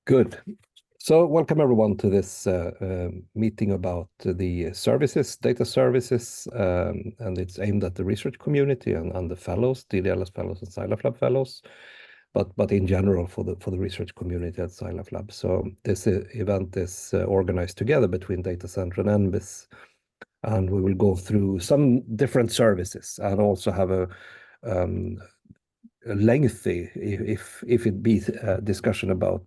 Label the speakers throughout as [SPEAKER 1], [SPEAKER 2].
[SPEAKER 1] Good. So welcome everyone to this meeting about the services, data services, and it's aimed at the research community and the fellows, DDLS fellows and Scilab Lab fellows, but in general for the research community at Scilab Lab. So this event is organized together between Data Center and NBIS, and we will go through some different services and also have a lengthy, if it be a discussion about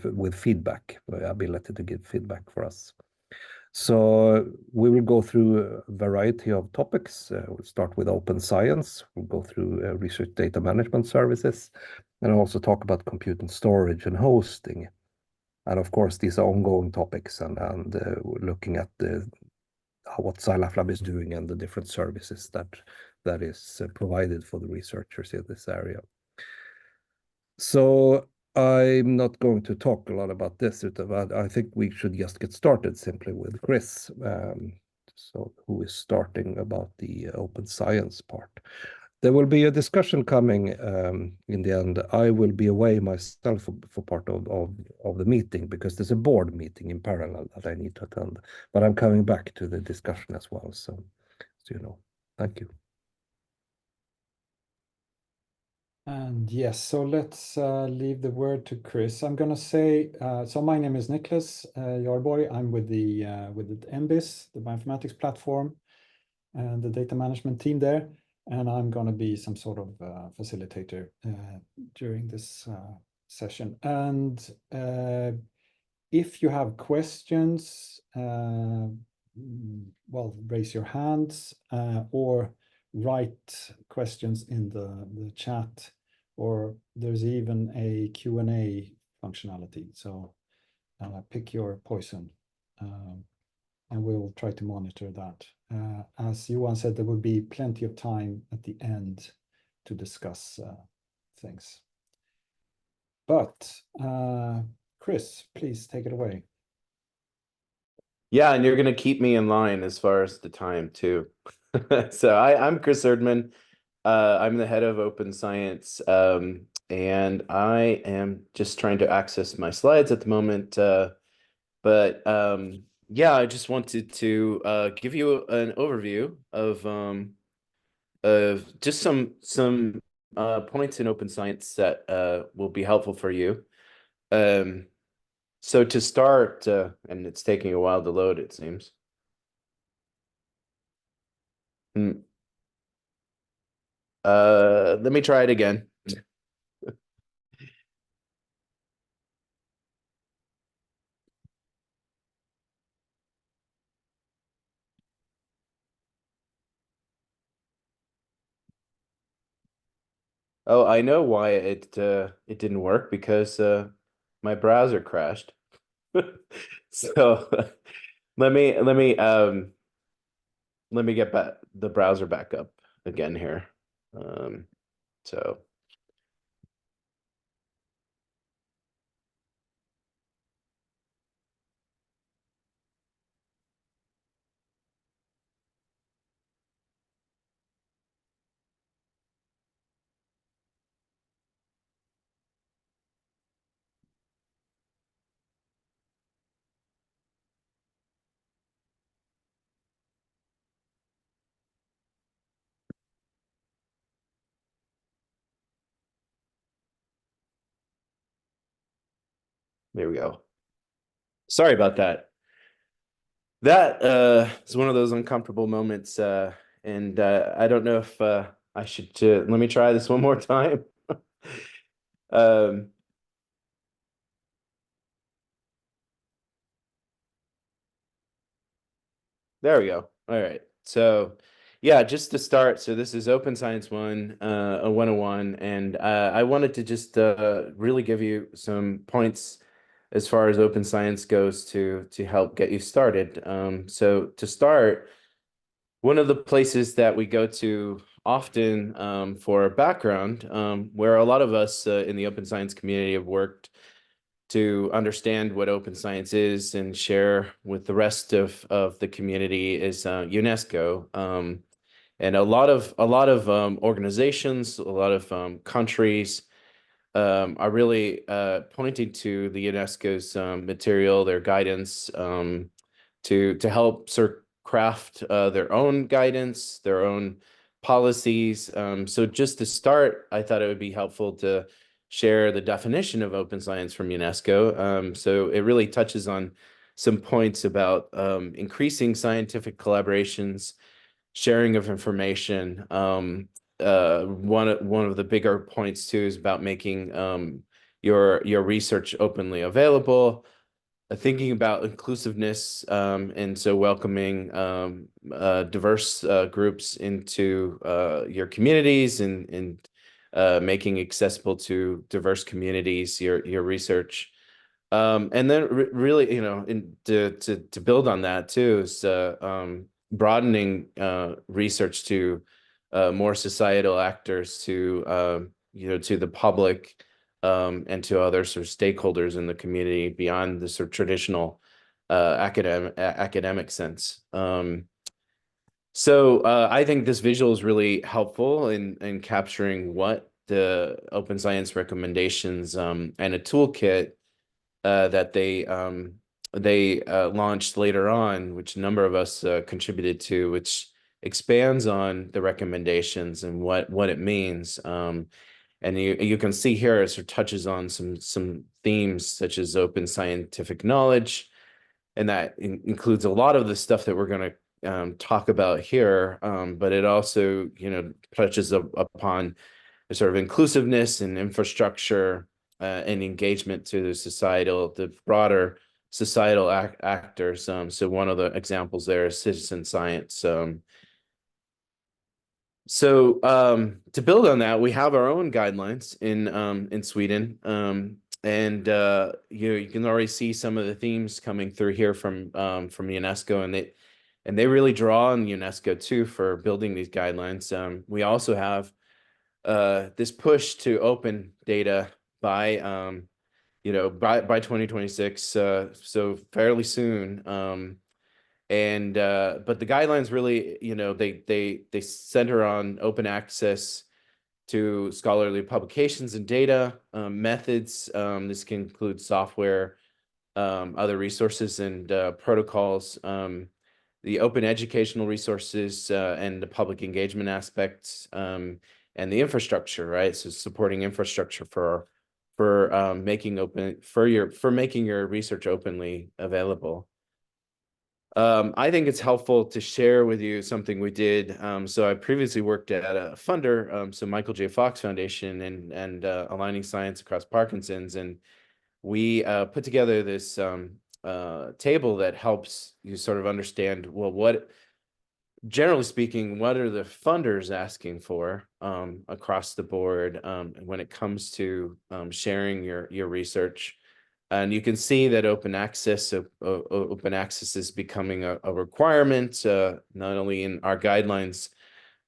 [SPEAKER 1] with feedback, ability to give feedback for us. So we will go through a variety of topics. We'll start with open science. We'll go through research data management services, and also talk about compute and storage and hosting. And of course, these are ongoing topics, and we're looking at what Scilab Lab is doing and the different services that is provided for the researchers in this area. So I'm not going to talk a lot about this, but I think we should just get started simply with Chris, so who is starting about the open science part. There will be a discussion coming in the end. I will be away myself for part of the meeting because there's a board meeting in parallel that I need to attend. But I'm coming back to the discussion as well. So you know, thank you.
[SPEAKER 2] And yes, so let's leave the word to Chris. I'm going to say, so my name is Niklas Jarborg. I'm with the NBIS, the bioinformatics platform, and the data management team there. And I'm going to be some sort of facilitator during this session. And if you have questions, well, raise your hands or write questions in the chat, or there's even a Q&A functionality. So pick your poison, and we'll try to monitor that. As Johan said, there will be plenty of time at the end to discuss things. But Chris, please take it away.
[SPEAKER 3] Yeah, and you're going to keep me in line as far as the time too. So I'm Chris Erdman. I'm the head of open science, and I am just trying to access my slides at the moment. But yeah, I just wanted to give you an overview of just some points in open science that will be helpful for you. So to start, and it's taking a while to load, it seems. Let me try it again. Oh, I know why it didn't work, because my browser crashed. So let me get back the browser back up again here. So there we go. Sorry about that. That is one of those uncomfortable moments, and I don't know if I should let me try this one more time. There we go. All right. So yeah, just to start, so this is Open Science 1, a 101, and I wanted to just really give you some points as far as open science goes to help get you started. So to start, one of the places that we go to often for background, where a lot of us in the open science community have worked to understand what open science is and share with the rest of the community, is UNESCO. And a lot of organizations, a lot of countries are really pointing to the UNESCO's material, their guidance, to help craft their own guidance, their own policies. So just to start, I thought it would be helpful to share the definition of open science from UNESCO. So it really touches on some points about increasing scientific collaborations, sharing of information. One of the bigger points too is about making your research openly available. Thinking about inclusiveness, and so welcoming diverse groups into your communities and making accessible to diverse communities your research. And then really, you know, to build on that too is broadening research to more societal actors, to you know, to the public, and to other sort of stakeholders in the community beyond the sort of traditional academic sense. So I think this visual is really helpful in capturing what the open science recommendations and a toolkit that they launched later on, which a number of us contributed to, which expands on the recommendations and what it means. And you can see here it sort of touches on some themes such as open scientific knowledge, and that includes a lot of the stuff that we're going to talk about here. But it also, you know, touches upon a sort of inclusiveness and infrastructure and engagement to the broader societal actors. So one of the examples there is citizen science. So to build on that, we have our own guidelines in Sweden, and you can already see some of the themes coming through here from UNESCO, and they really draw on UNESCO too for building these guidelines. We also have this push to open data by you know, by 2026, so fairly soon. And but the guidelines really, you know, they center on open access to scholarly publications and data, methods. This can include software, other resources and protocols, the open educational resources, and the public engagement aspects, and the infrastructure, right? So supporting infrastructure for making your research openly available. I think it's helpful to share with you something we did. So I previously worked at a funder, so Michael J. Fox Foundation and Aligning Science Across Parkinson's, and we put together this table that helps you sort of understand, well, generally speaking, what are the funders asking for across the board when it comes to sharing your research. And you can see that open access is becoming a requirement, not only in our guidelines,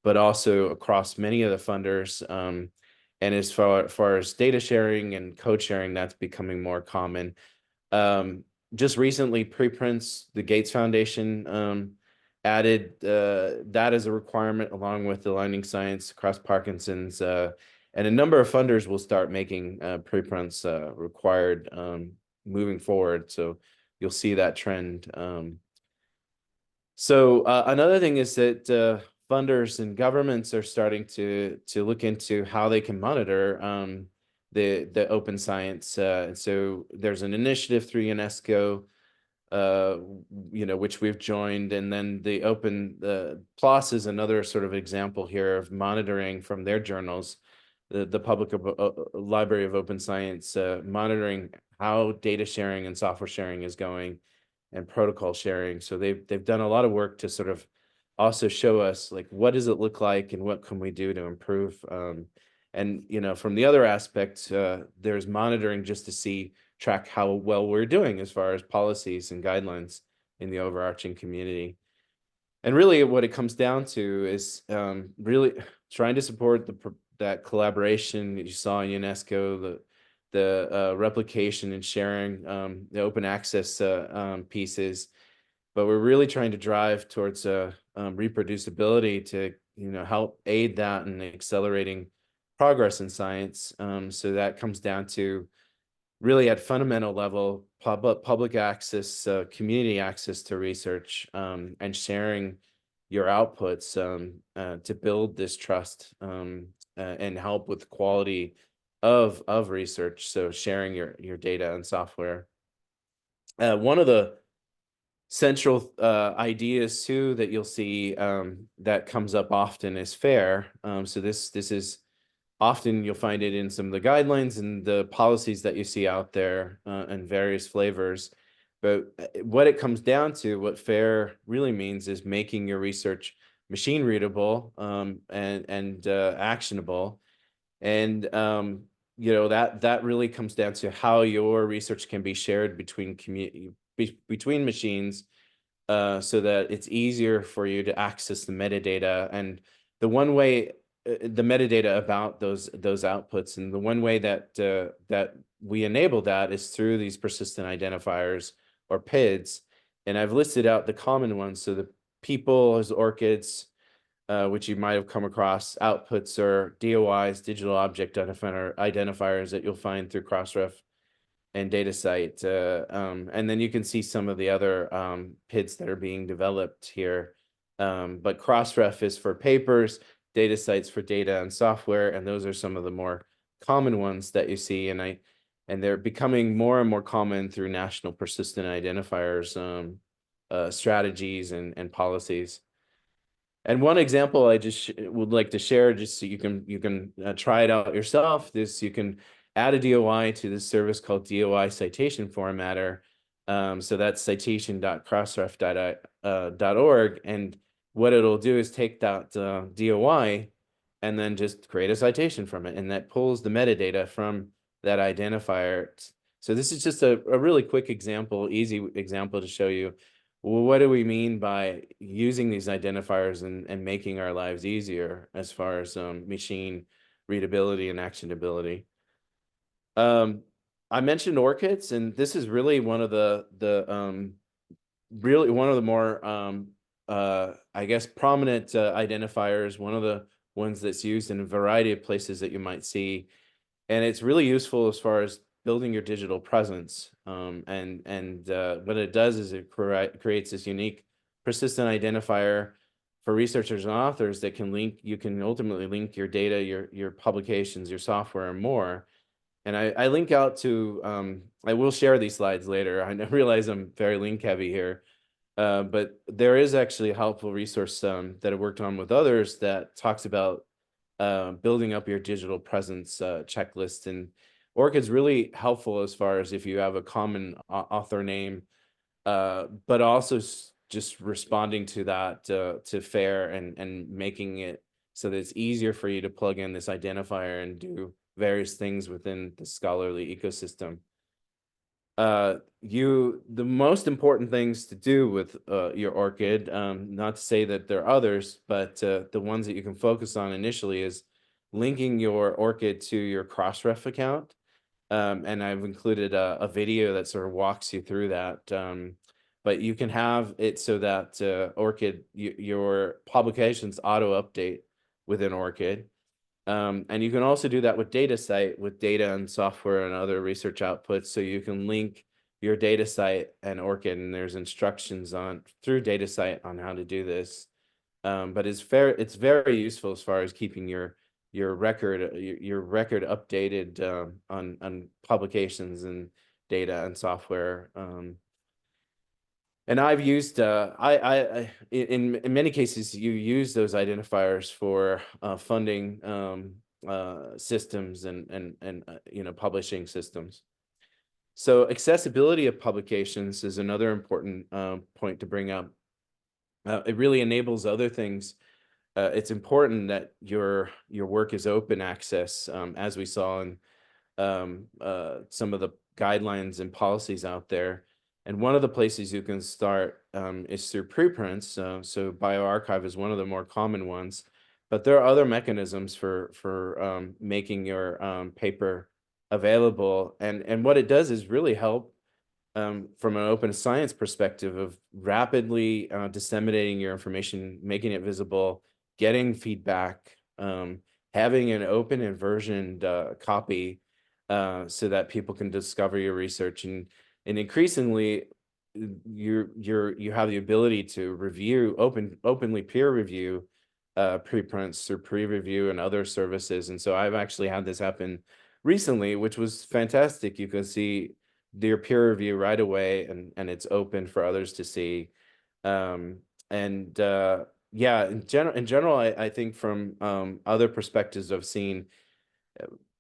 [SPEAKER 3] but also across many of the funders. And as far as data sharing and code sharing, that's becoming more common. Just recently, preprints, the Gates Foundation added that as a requirement, along with Aligning Science Across Parkinson's. And a number of funders will start making preprints required moving forward. So you'll see that trend. So another thing is that funders and governments are starting to look into how they can monitor the open science. And so there's an initiative through UNESCO, you know, which we've joined, and then the PLOS is another sort of example here of monitoring from their journals, the Public Library of Open Science, monitoring how data sharing and software sharing is going, and protocol sharing. So they've done a lot of work to sort of also show us, like, what does it look like and what can we do to improve. And you know, from the other aspect, there's monitoring just to track how well we're doing as far as policies and guidelines in the overarching community. And really what it comes down to is really trying to support that collaboration that you saw in UNESCO, the replication and sharing, the open access pieces. But we're really trying to drive towards reproducibility to, you know, help aid that and accelerating progress in science. So that comes down to really at fundamental level, public access, community access to research, and sharing your outputs to build this trust and help with quality of research. So sharing your data and software. One of the central ideas too that you'll see that comes up often is FAIR. So this is often you'll find it in some of the guidelines and the policies that you see out there in various flavors. But what it comes down to, what FAIR really means, is making your research machine readable and actionable. And you know, that really comes down to how your research can be shared between between machines, so that it's easier for you to access the metadata. And the one way the metadata about those outputs, and the one way that that we enable that is through these persistent identifiers, or PIDs. And I've listed out the common ones. So the people as ORCIDs, which you might have come across. Outputs are DOIs, digital object identifiers, that you'll find through Crossref and DataCite. And then you can see some of the other PIDs that are being developed here. But Crossref is for papers, DataCite's for data and software, and those are some of the more common ones that you see. And they're becoming more and more common through national persistent identifiers, strategies and policies. And one example I just would like to share, just so you can try it out yourself, is you can add a DOI to this service called DOI Citation Formatter. So that's citation.crossref.org. And what it'll do is take that DOI and then just create a citation from it. And that pulls the metadata from that identifier. So this is just a really quick example, easy example to show you, well, what do we mean by using these identifiers and making our lives easier as far as machine readability and actionability. I mentioned ORCIDs, and this is really one of the more I guess prominent identifiers, one of the ones that's used in a variety of places that you might see. And it's really useful as far as building your digital presence. And what it does is it creates this unique persistent identifier for researchers and authors that you can ultimately link your data, your publications, your software, and more. And I link out to, I will share these slides later. I realize I'm very link heavy here, but there is actually a helpful resource that I worked on with others that talks about building up your digital presence checklist. And ORCID's really helpful as far as if you have a common author name, but also just responding to that to FAIR and making it so that it's easier for you to plug in this identifier and do various things within the scholarly ecosystem. The most important things to do with your ORCID, not to say that there are others, but the ones that you can focus on initially is linking your ORCID to your Crossref account. And I've included a video that sort of walks you through that. But you can have it so that ORCID, your publications auto-update within ORCID. And you can also do that with DataCite, with data and software and other research outputs. So you can link your DataCite and ORCID, and there's instructions through DataCite on how to do this. But it's very useful as far as keeping your record updated on publications and data and software. And I've used in many cases you use those identifiers for funding systems and publishing systems. So accessibility of publications is another important point to bring up. It really enables other things. It's important that your work is open access, as we saw in some of the guidelines and policies out there. And one of the places you can start is through preprints. So bioRxiv is one of the more common ones, but there are other mechanisms for making your paper available. And what it does is really help from an open science perspective of rapidly disseminating your information, making it visible, getting feedback, having an open and versioned copy so that people can discover your research, and increasingly you have the ability to review openly peer review preprints through pre-review and other services. And so I've actually had this happen recently, which was fantastic. You can see your peer review right away, and it's open for others to see. Yeah, in general, I think from other perspectives I've seen,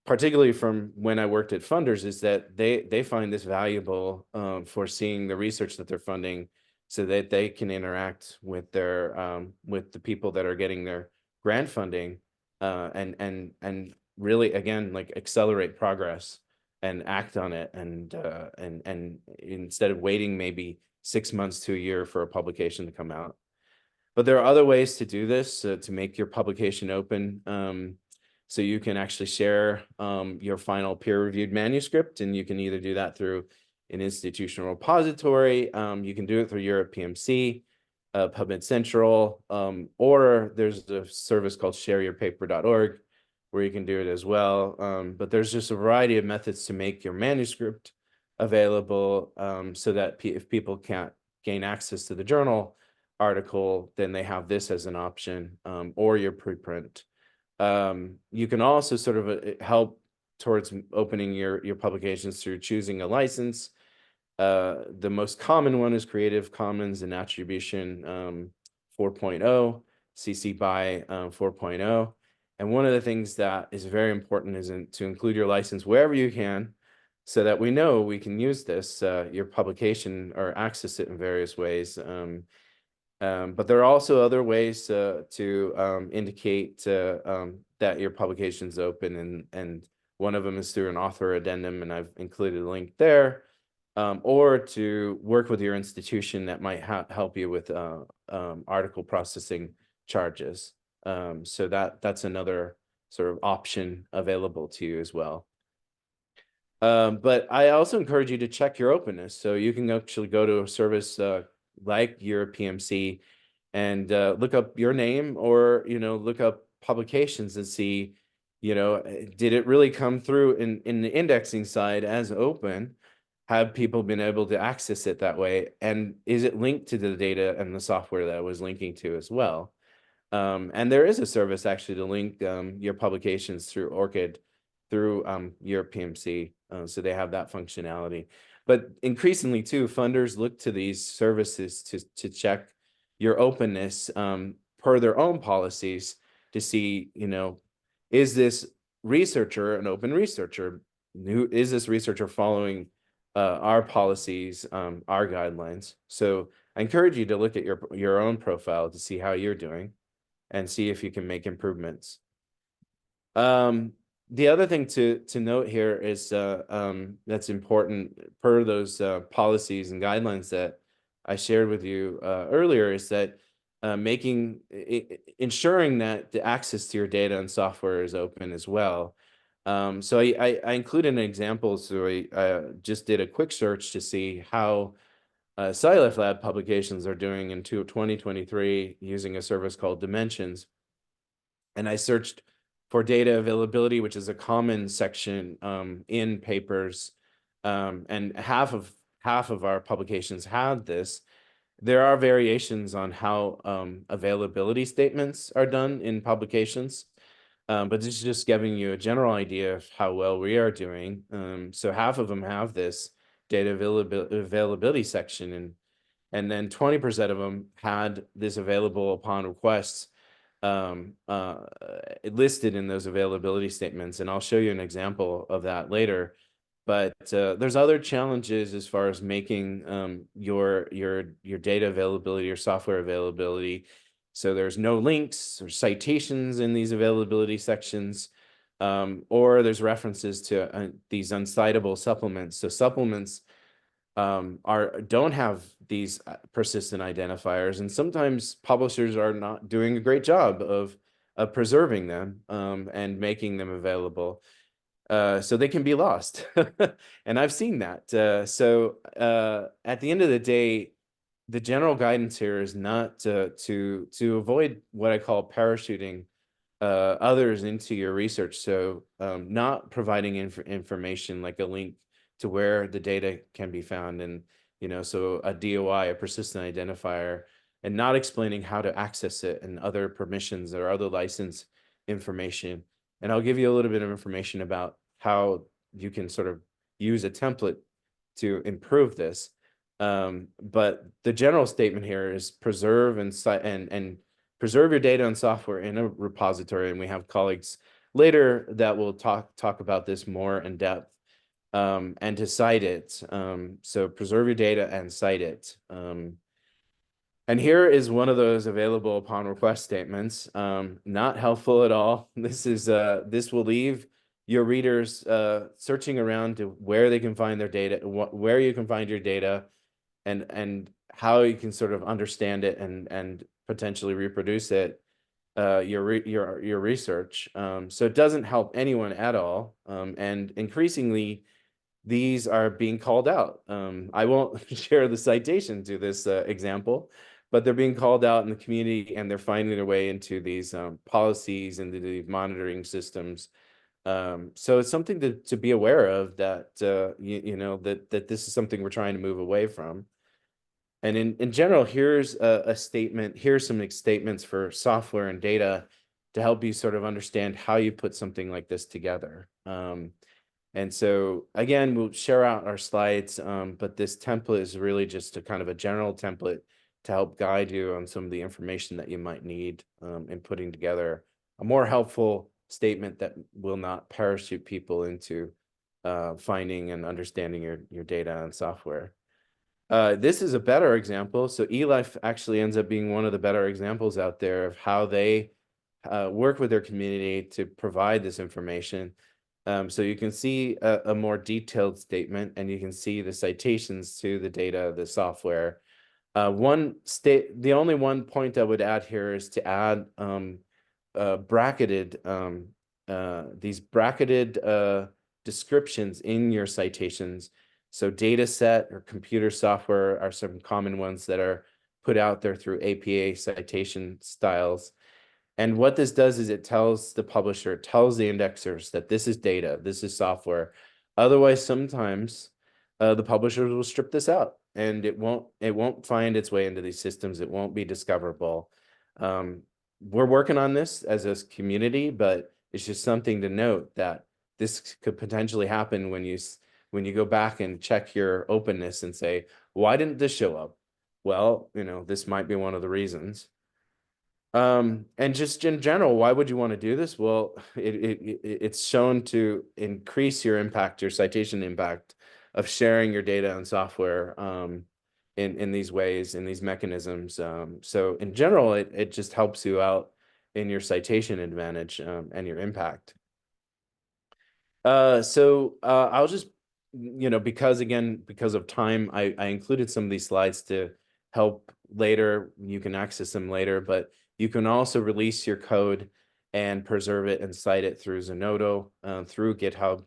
[SPEAKER 3] particularly from when I worked at funders, is that they find this valuable for seeing the research that they're funding, so that they can interact with their with the people that are getting their grant funding, and really, again, like, accelerate progress and act on it, and instead of waiting maybe 6 months to a year for a publication to come out. But there are other ways to do this, to make your publication open. So you can actually share your final peer-reviewed manuscript, and you can either do that through an institutional repository, you can do it through Europe PMC, PubMed Central, or there's a service called shareyourpaper.org where you can do it as well. But there's just a variety of methods to make your manuscript available, so that if people can't gain access to the journal article, then they have this as an option, or your preprint. You can also sort of help towards opening your publications through choosing a license. The most common one is Creative Commons and Attribution 4.0, CC BY 4.0. And one of the things that is very important is to include your license wherever you can, so that we know we can use this, your publication, or access it in various ways. But there are also other ways to indicate that your publication is open, and one of them is through an author addendum, and I've included a link there, or to work with your institution that might help you with article processing charges. So that's another sort of option available to you as well. But I also encourage you to check your openness. So you can actually go to a service like Europe PMC and look up your name, or look up publications and see, did it really come through in the indexing side as open? Have people been able to access it that way? And is it linked to the data and the software that I was linking to as well? And there is a service actually to link your publications through ORCID, through Europe PMC. So they have that functionality. But increasingly too, funders look to these services to check your openness per their own policies, to see, is this researcher an open researcher? Is this researcher following our policies, our guidelines? So I encourage you to look at your own profile to see how you're doing, and see if you can make improvements. The other thing to note here is that's important per those policies and guidelines that I shared with you earlier, is that ensuring that the access to your data and software is open as well. So I included an example. So I just did a quick search to see how SciLife Lab publications are doing in 2023 using a service called Dimensions. And I searched for data availability, which is a common section in papers, and half of our publications had this. There are variations on how availability statements are done in publications, but this is just giving you a general idea of how well we are doing. So half of them have this data availability section, and then 20% of them had this available upon request listed in those availability statements. And I'll show you an example of that later. But there's other challenges as far as making your data availability, your software availability. So there's no links or citations in these availability sections, or there's references to these uncitable supplements. So supplements don't have these persistent identifiers, and sometimes publishers are not doing a great job of preserving them and making them available. So they can be lost. And I've seen that. So at the end of the day, the general guidance here is not to avoid what I call parachuting others into your research. So not providing information like a link to where the data can be found, and so a DOI, a persistent identifier, and not explaining how to access it and other permissions or other license information. And I'll give you a little bit of information about how you can sort of use a template to improve this. But the general statement here is preserve and preserve your data and software in a repository. And we have colleagues later that will talk about this more in depth, and to cite it. So preserve your data and cite it. And here is one of those available upon request statements. Not helpful at all. This will leave your readers searching around to where they can find their data, where you can find your data, and how you can sort of understand it and potentially reproduce it, your research. So it doesn't help anyone at all. And increasingly, these are being called out. I won't share the citation to this example, but they're being called out in the community, and they're finding their way into these policies and the monitoring systems. So it's something to be aware of, that that this is something we're trying to move away from. And in general, here's a statement. Here's some statements for software and data to help you sort of understand how you put something like this together. And so again, we'll share out our slides, but this template is really just a kind of a general template to help guide you on some of the information that you might need in putting together a more helpful statement that will not parachute people into finding and understanding your data and software. This is a better example. So eLife actually ends up being one of the better examples out there of how they work with their community to provide this information. So you can see a more detailed statement, and you can see the citations to the data, the software. The only one point I would add here is to add these bracketed descriptions in your citations. So data set or computer software are some common ones that are put out there through APA citation styles. And what this does is it tells the publisher, tells the indexers that this is data, this is software. Otherwise, sometimes the publishers will strip this out, and it won't find its way into these systems. It won't be discoverable. We're working on this as a community, but it's just something to note that this could potentially happen when you go back and check your openness and say, why didn't this show up? Well, this might be one of the reasons. And just in general, why would you want to do this? Well, it's shown to increase your impact, your citation impact of sharing your data and software in these ways, in these mechanisms. So in general, it just helps you out in your citation advantage and your impact. So I'll just, because of time, I included some of these slides to help later. You can access them later, but you can also release your code and preserve it and cite it through Zenodo, through GitHub.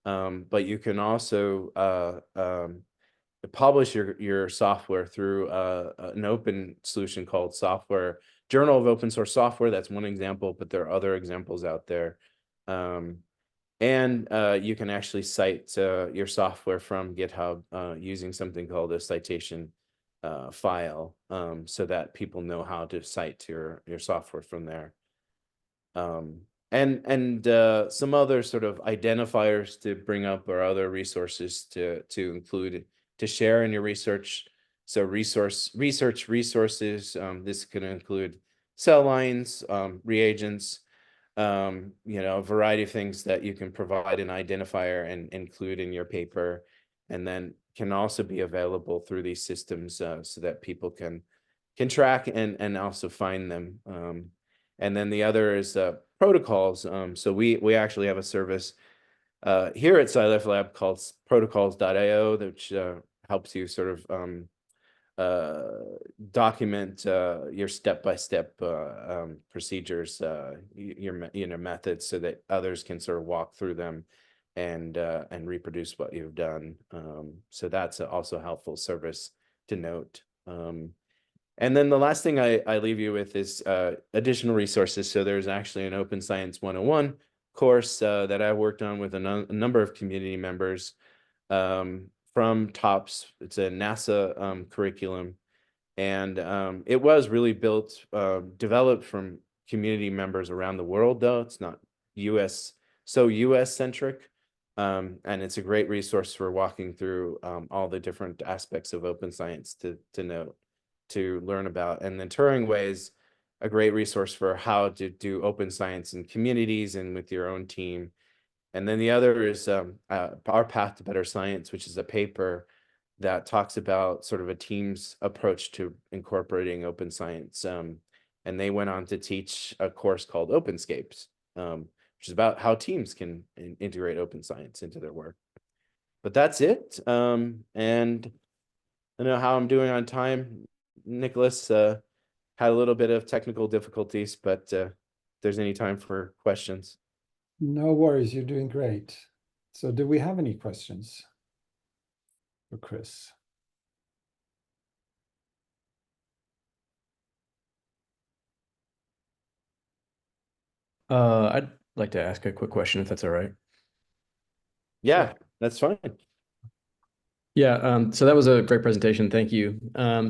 [SPEAKER 3] But you can also publish your software through an open solution called Software Journal of Open Source Software. That's one example, but there are other examples out there. And you can actually cite your software from GitHub using something called a citation file, so that people know how to cite your software from there. And some other sort of identifiers to bring up, or other resources to include, to share in your research. So research resources, this can include cell lines, reagents, a variety of things that you can provide an identifier and include in your paper, and then can also be available through these systems so that people can track and also find them. And then the other is protocols. So we actually have a service here at SciLife Lab called protocols.io, which helps you sort of document your step-by-step procedures, your methods, so that others can sort of walk through them and reproduce what you've done. So that's also a helpful service to note. And then the last thing I leave you with is additional resources. So there's actually an Open Science 101 course that I worked on with a number of community members from TOPS. It's a NASA curriculum. And it was really developed from community members around the world, though. It's not US centric. And it's a great resource for walking through all the different aspects of open science to learn about. And then Turing Way is a great resource for how to do open science in communities and with your own team. And then the other is Our Path to Better Science, which is a paper that talks about sort of a team's approach to incorporating open science. And they went on to teach a course called Openscapes, which is about how teams can integrate open science into their work. But that's it. And I don't know how I'm doing on time. Nicholas had a little bit of technical difficulties, but if there's any time for questions.
[SPEAKER 2] No worries, you're doing great. So do we have any questions for Chris?
[SPEAKER 4] I'd like to ask a quick question, if that's all right.
[SPEAKER 3] Yeah, that's fine.
[SPEAKER 4] Yeah, so that was a great presentation. Thank you.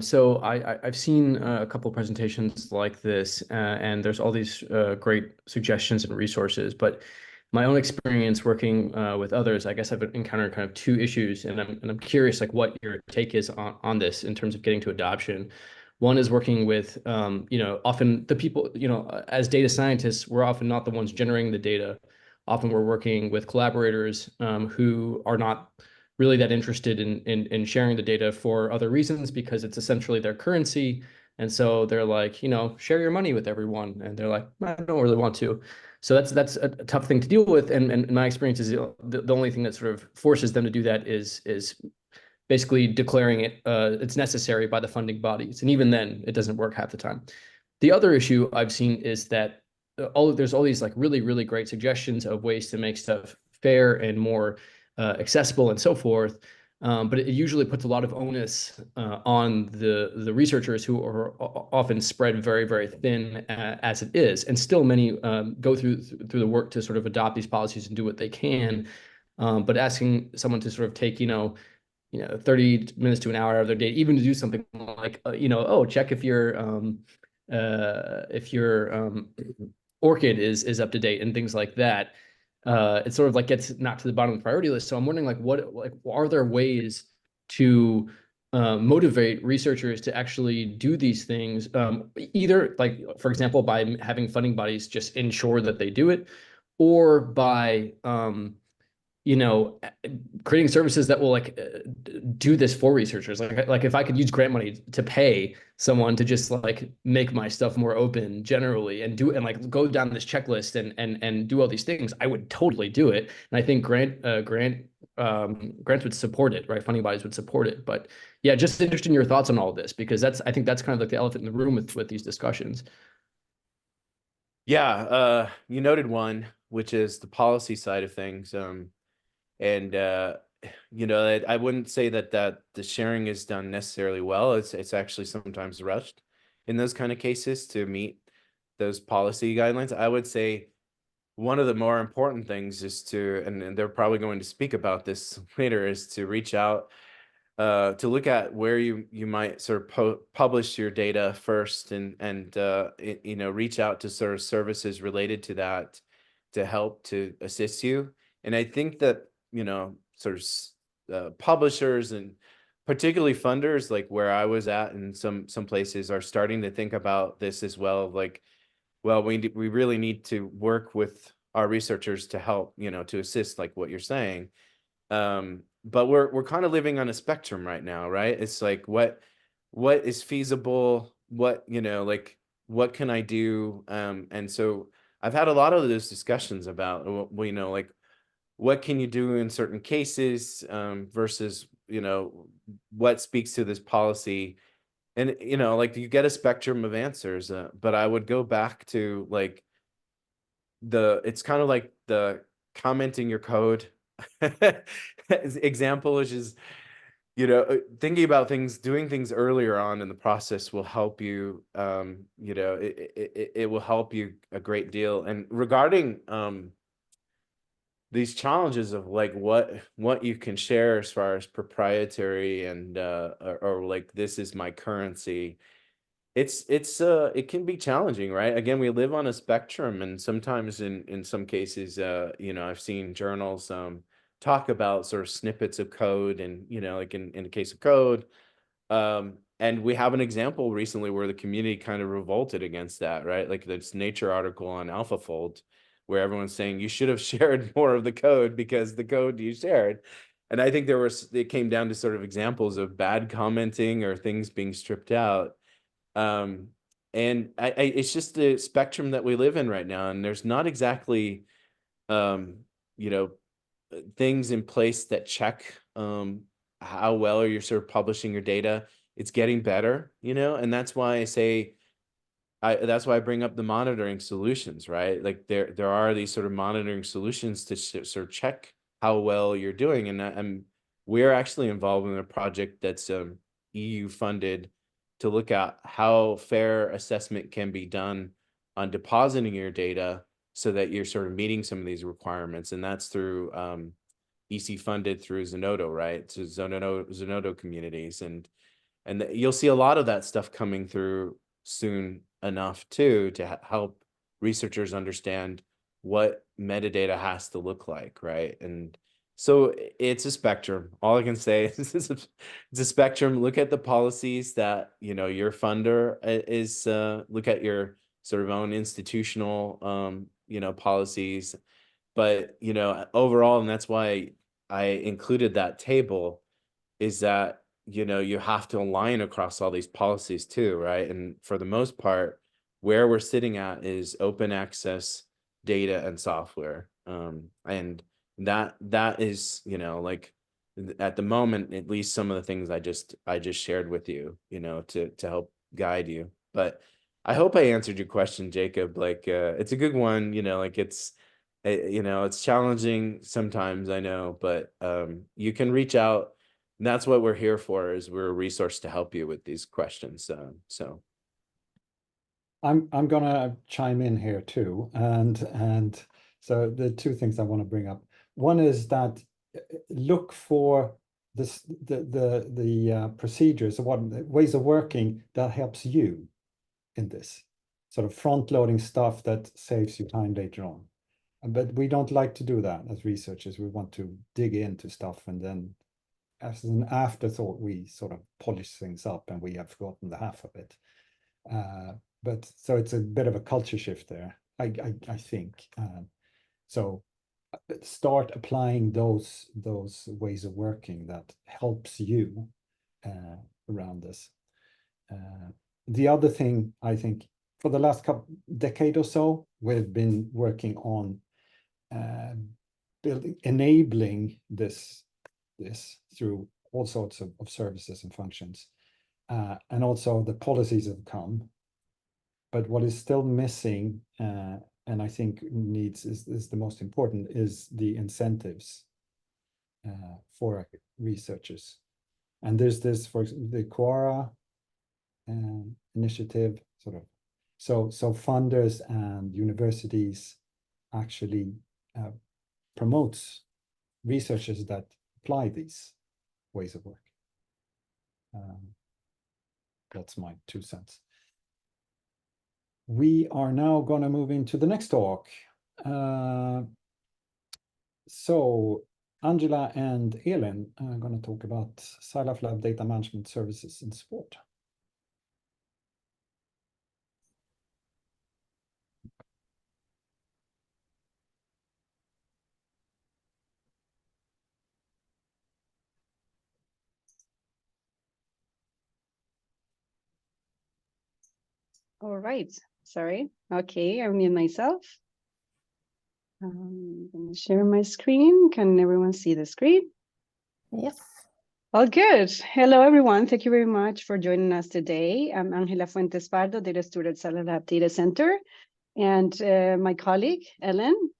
[SPEAKER 4] So I've seen a couple of presentations like this, and there's all these great suggestions and resources. But my own experience working with others, I guess I've encountered kind of two issues, and I'm curious, like, what your take is on this in terms of getting to adoption. One is working with, often the people, as data scientists, we're often not the ones generating the data. Often we're working with collaborators who are not really that interested in sharing the data for other reasons, because it's essentially their currency. And so they're like, share your money with everyone. And they're like, I don't really want to. So that's a tough thing to deal with. And my experience is the only thing that sort of forces them to do that is basically declaring it's necessary by the funding bodies. And even then, it doesn't work half the time. The other issue I've seen is that there's all these like really, really great suggestions of ways to make stuff fair and more accessible and so forth. But it usually puts a lot of onus on the researchers, who are often spread very, very thin as it is. And still many go through the work to sort of adopt these policies and do what they can. But asking someone to sort of take, 30 minutes to an hour out of their day, even to do something like, check if your ORCID is up to date and things like that. It sort of like gets knocked to the bottom of the priority list. So I'm wondering, are there ways to motivate researchers to actually do these things, either, like, for example, by having funding bodies just ensure that they do it, or by creating services that will do this for researchers. Like if I could use grant money to pay someone to just like make my stuff more open generally and like go down this checklist and do all these things, I would totally do it. And I think grants would support it, right? Funding bodies would support it. But yeah, just interested in your thoughts on all of this, because I think that's kind of like the elephant in the room with these discussions.
[SPEAKER 3] Yeah, you noted one, which is the policy side of things. And I wouldn't say that the sharing is done necessarily well. It's actually sometimes rushed in those kind of cases to meet those policy guidelines. I would say one of the more important things is and they're probably going to speak about this later, is to reach out to look at where you might sort of publish your data first, and reach out to sort of services related to that to help to assist you. And I think that sort of publishers and particularly funders, like where I was at, and some places are starting to think about this as well. Like, well, we really need to work with our researchers to help, to assist, like what you're saying. But we're kind of living on a spectrum right now, right? It's like what is feasible, what can I do? And so I've had a lot of those discussions about, like, what can you do in certain cases versus what speaks to this policy. And like, you get a spectrum of answers, but I would go back to like it's kind of like the commenting your code example, which is you know, thinking about things, doing things earlier on in the process will help you. You know, it will help you a great deal. And regarding these challenges of like what you can share as far as proprietary and or like this is my currency, it can be challenging, right? Again, we live on a spectrum, and sometimes in some cases, you know, I've seen journals talk about sort of snippets of code, and you know, like in the case of code, and we have an example recently where the community kind of revolted against that, right? Like this Nature article on AlphaFold, where everyone's saying you should have shared more of the code because the code you shared. And I think it came down to sort of examples of bad commenting or things being stripped out. And it's just the spectrum that we live in right now, and there's not exactly you know, things in place that check how well you're sort of publishing your data. It's getting better, you know, and that's why I say that's why I bring up the monitoring solutions, right? Like there are these sort of monitoring solutions to sort of check how well you're doing, and we're actually involved in a project that's EU funded to look at how fair assessment can be done on depositing your data so that you're sort of meeting some of these requirements, and that's through EC funded through Zenodo, right? So Zenodo communities, and you'll see a lot of that stuff coming through soon enough too to help researchers understand what metadata has to look like, right? And so it's a spectrum. All I can say is it's a spectrum. Look at the policies that, you know, your funder is, look at your sort of own institutional, you know, policies. But, you know, overall, and that's why I included that table, is that, you know, you have to align across all these policies too, right? And for the most part, where we're sitting at is open access data and software. And that is, you know, like at the moment, at least some of the things I just shared with you, you know, to help guide you. But I hope I answered your question, Jacob. Like, it's a good one, you know, like you know, it's challenging sometimes, I know, but you can reach out. And that's what we're here for, is we're a resource to help you with these questions. So
[SPEAKER 2] I'm gonna chime in here too, and so the two things I want to bring up. One is that look for the procedures, what ways of working that helps you in this sort of front-loading stuff that saves you time later on. But we don't like to do that as researchers. We want to dig into stuff, and then as an afterthought, we sort of polish things up and we have forgotten the half of it. But so it's a bit of a culture shift there, I think. So start applying those ways of working that helps you around this. The other thing, I think, for the last decade or so, we've been working on enabling this through all sorts of services and functions. And also the policies have come. But what is still missing, and I think is the most important, is the incentives for researchers. And there's this, for example, the Quora initiative, sort of. So funders and universities actually promotes researchers that apply these ways of work. That's my 2 cents. We are now going to move into the next talk. So Angela and Elin are going to talk about Scilab Lab data management services and support.
[SPEAKER 5] All right, sorry. Okay, I mute myself. I'm going to share my screen. Can everyone see the screen?
[SPEAKER 6] Yes.
[SPEAKER 5] All good. Hello, everyone. Thank you very much for joining us today. I'm Angela Fuentes Pardo, data steward at Scilab Lab Data Center, and my colleague, Ellen.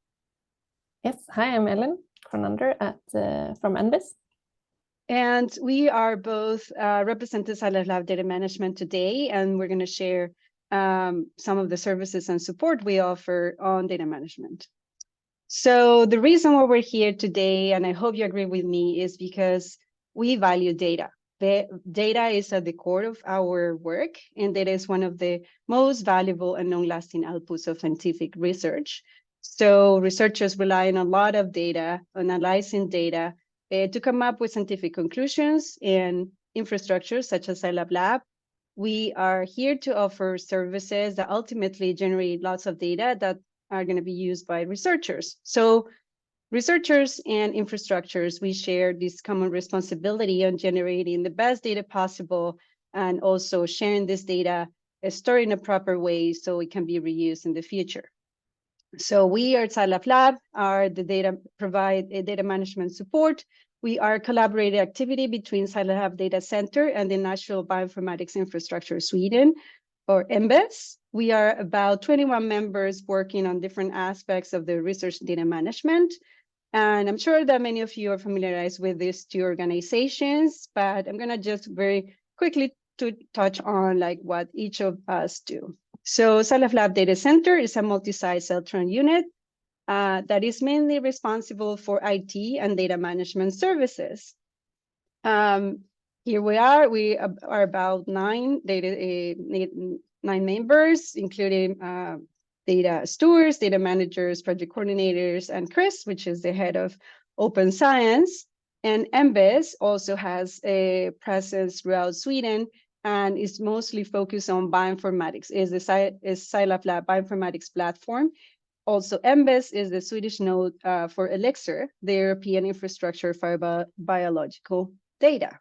[SPEAKER 6] Yes, hi, I'm Ellen Cronander from NBIS.
[SPEAKER 5] And we are both represented Scilab Lab Data Management today, and we're going to share some of the services and support we offer on data management. So the reason why we're here today, and I hope you agree with me, is because we value data. The data is at the core of our work, and data is one of the most valuable and long-lasting outputs of scientific research. So researchers rely on a lot of data, analyzing data, to come up with scientific conclusions and infrastructures such as Scilab Lab. We are here to offer services that ultimately generate lots of data that are going to be used by researchers. So researchers and infrastructures, we share this common responsibility on generating the best data possible and also sharing this data, stored in a proper way so it can be reused in the future. So we at Scilab Lab provide a data management support. We are a collaborative activity between Scilab Lab Data Center and the National Bioinformatics Infrastructure Sweden, or NBIS. We are about 21 members working on different aspects of the research data management. And I'm sure that many of you are familiarized with these two organizations, but I'm gonna just very quickly to touch on like what each of us do. So Scilab Lab Data Center is a multi-site Celtron unit that is mainly responsible for IT and data management services. Here we are about 9 members, including data stewards, data managers, project coordinators, and Chris, which is the head of Open Science. And NBIS also has a presence throughout Sweden and is mostly focused on bioinformatics, is Scilab Lab Bioinformatics platform. Also, NBIS is the Swedish node for Elixir, the European infrastructure for biological data.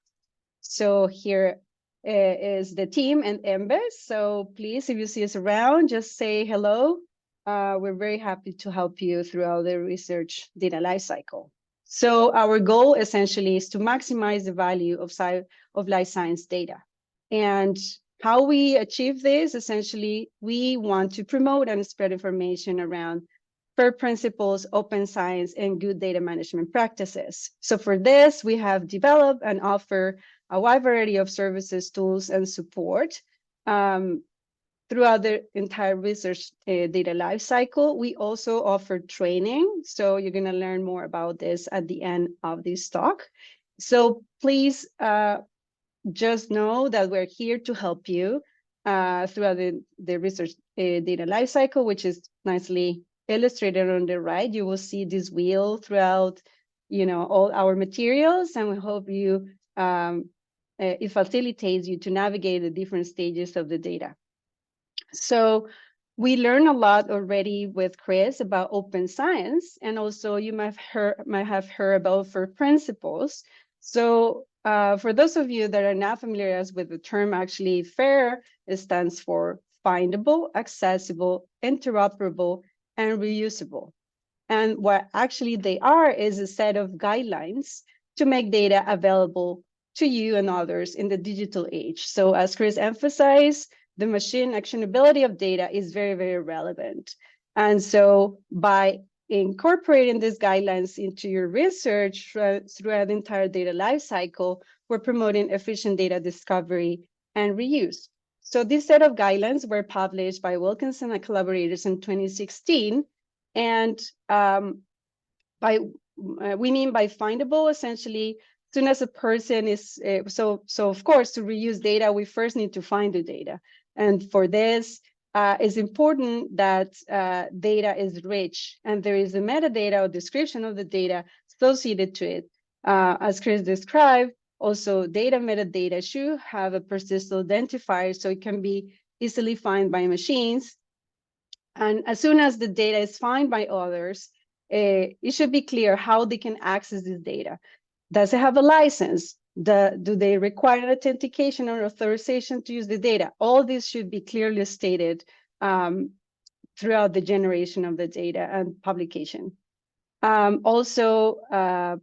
[SPEAKER 5] So here is the team and NBIS. So please, if you see us around, just say hello. We're very happy to help you throughout the research data lifecycle. So our goal essentially is to maximize the value of life science data. And how we achieve this, essentially, we want to promote and spread information around FAIR principles, open science, and good data management practices. So for this, we have developed and offer a wide variety of services, tools, and support throughout the entire research data lifecycle. We also offer training. So you're going to learn more about this at the end of this talk. So please just know that we're here to help you throughout the research data lifecycle, which is nicely illustrated on the right. You will see this wheel throughout, all our materials, and we hope you it facilitates you to navigate the different stages of the data. So we learned a lot already with Chris about open science, and also you might have heard about FAIR principles. So for those of you that are not familiar with the term, actually FAIR stands for findable, accessible, interoperable, and reusable. And what actually they are is a set of guidelines to make data available to you and others in the digital age. So as Chris emphasized, the machine actionability of data is very, very relevant. And so by incorporating these guidelines into your research throughout the entire data lifecycle, we're promoting efficient data discovery and reuse. So this set of guidelines were published by Wilkinson and collaborators in 2016. And we mean by findable, essentially, as soon as a person is, so of course, to reuse data, we first need to find the data. And for this, it's important that data is rich and there is a metadata or description of the data associated to it. As Chris described, also data metadata should have a persistent identifier so it can be easily found by machines. And as soon as the data is found by others, it should be clear how they can access this data. Does it have a license? Do they require authentication or authorization to use the data? All this should be clearly stated throughout the generation of the data and publication. Also,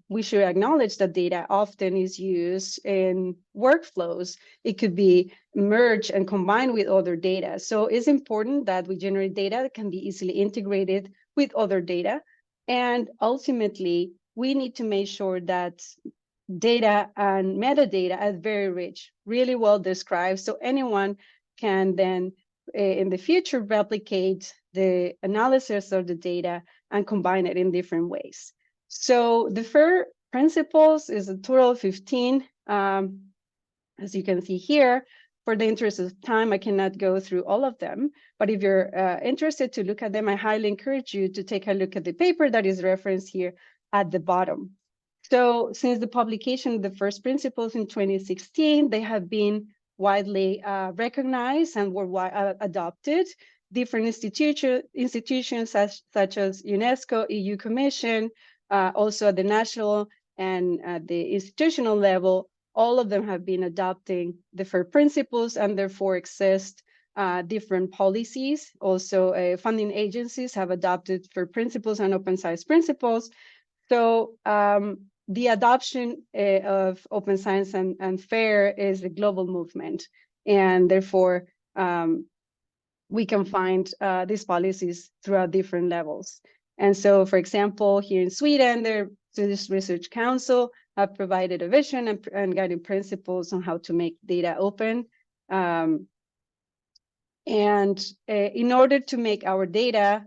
[SPEAKER 5] we should acknowledge that data often is used in workflows. It could be merged and combined with other data. So it's important that we generate data that can be easily integrated with other data. And ultimately, we need to make sure that data and metadata as very rich, really well described. So anyone can then in the future replicate the analysis of the data and combine it in different ways. So the FAIR principles is a total of 15. As you can see here, for the interest of time, I cannot go through all of them, but if you're interested to look at them, I highly encourage you to take a look at the paper that is referenced here at the bottom. So since the publication of the first principles in 2016, they have been widely recognized and were adopted. Different institutions such as UNESCO, EU Commission, also at the national and at the institutional level, all of them have been adopting the FAIR principles, and therefore exist different policies. Also, funding agencies have adopted FAIR principles and open science principles. So the adoption of open science and FAIR is a global movement, and therefore we can find these policies throughout different levels. And so, for example, here in Sweden, the Swedish Research Council have provided a vision and guiding principles on how to make data open. And in order to make our data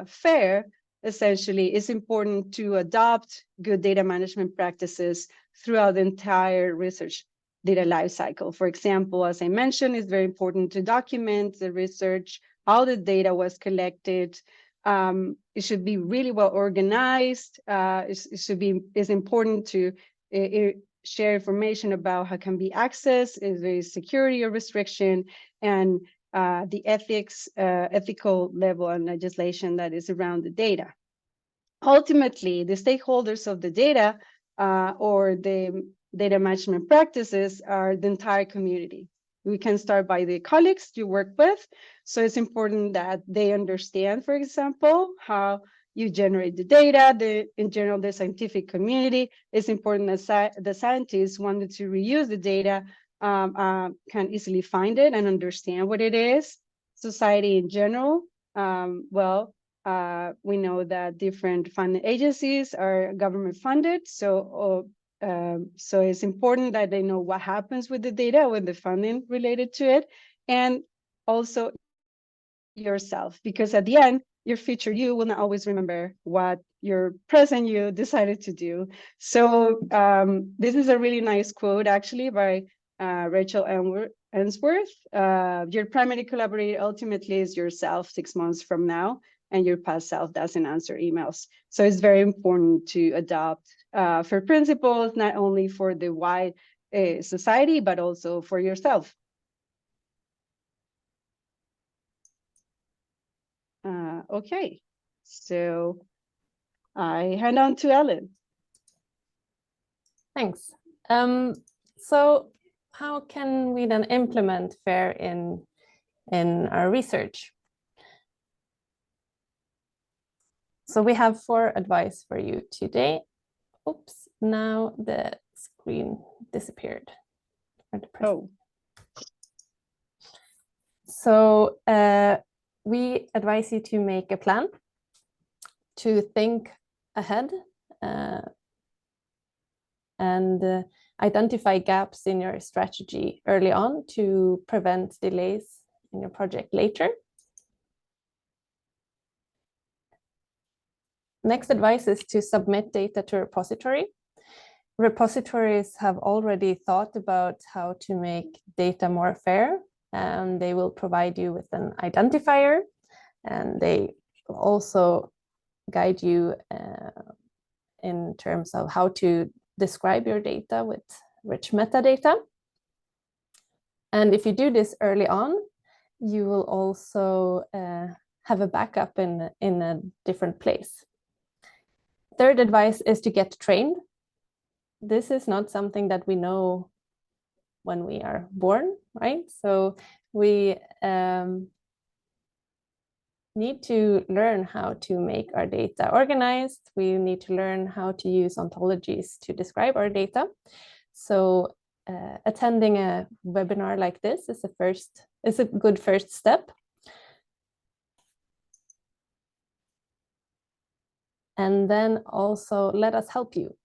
[SPEAKER 5] fair, essentially, it's important to adopt good data management practices throughout the entire research data lifecycle. For example, as I mentioned, it's very important to document the research, how the data was collected. It should be really well organized. It's important to share information about how can be accessed, is there security or restriction, and the ethical level and legislation that is around the data. Ultimately, the stakeholders of the data or the data management practices are the entire community. We can start by the colleagues you work with. So it's important that they understand, for example, how you generate the data. In general, the scientific community, it's important that the scientists wanted to reuse the data can easily find it and understand what it is. Society in general, we know that different funding agencies are government funded, so it's important that they know what happens with the data, with the funding related to it, and also yourself, because at the end, your future you will not always remember what your present you decided to do. So this is a really nice quote, actually, by Rachel Ainsworth. Your primary collaborator ultimately is yourself 6 months from now, and your past self doesn't answer emails. So it's very important to adopt FAIR principles, not only for the wide society, but also for yourself. Okay, so I hand on to Ellen.
[SPEAKER 6] Thanks. So how can we then implement FAIR in our research? So we have 4 advice for you today. Oops, now the screen disappeared.
[SPEAKER 5] Oh.
[SPEAKER 6] So we advise you to make a plan, to think ahead, and identify gaps in your strategy early on to prevent delays in your project later. Next advice is to submit data to a repository. Repositories have already thought about how to make data more fair, and they will provide you with an identifier, and they will also guide you in terms of how to describe your data with rich metadata. And if you do this early on, you will also have a backup in a different place. Third advice is to get trained. This is not something that we know when we are born, right? So we need to learn how to make our data organized. We need to learn how to use ontologies to describe our data. So attending a webinar like this is a good first step. And then also let us help you.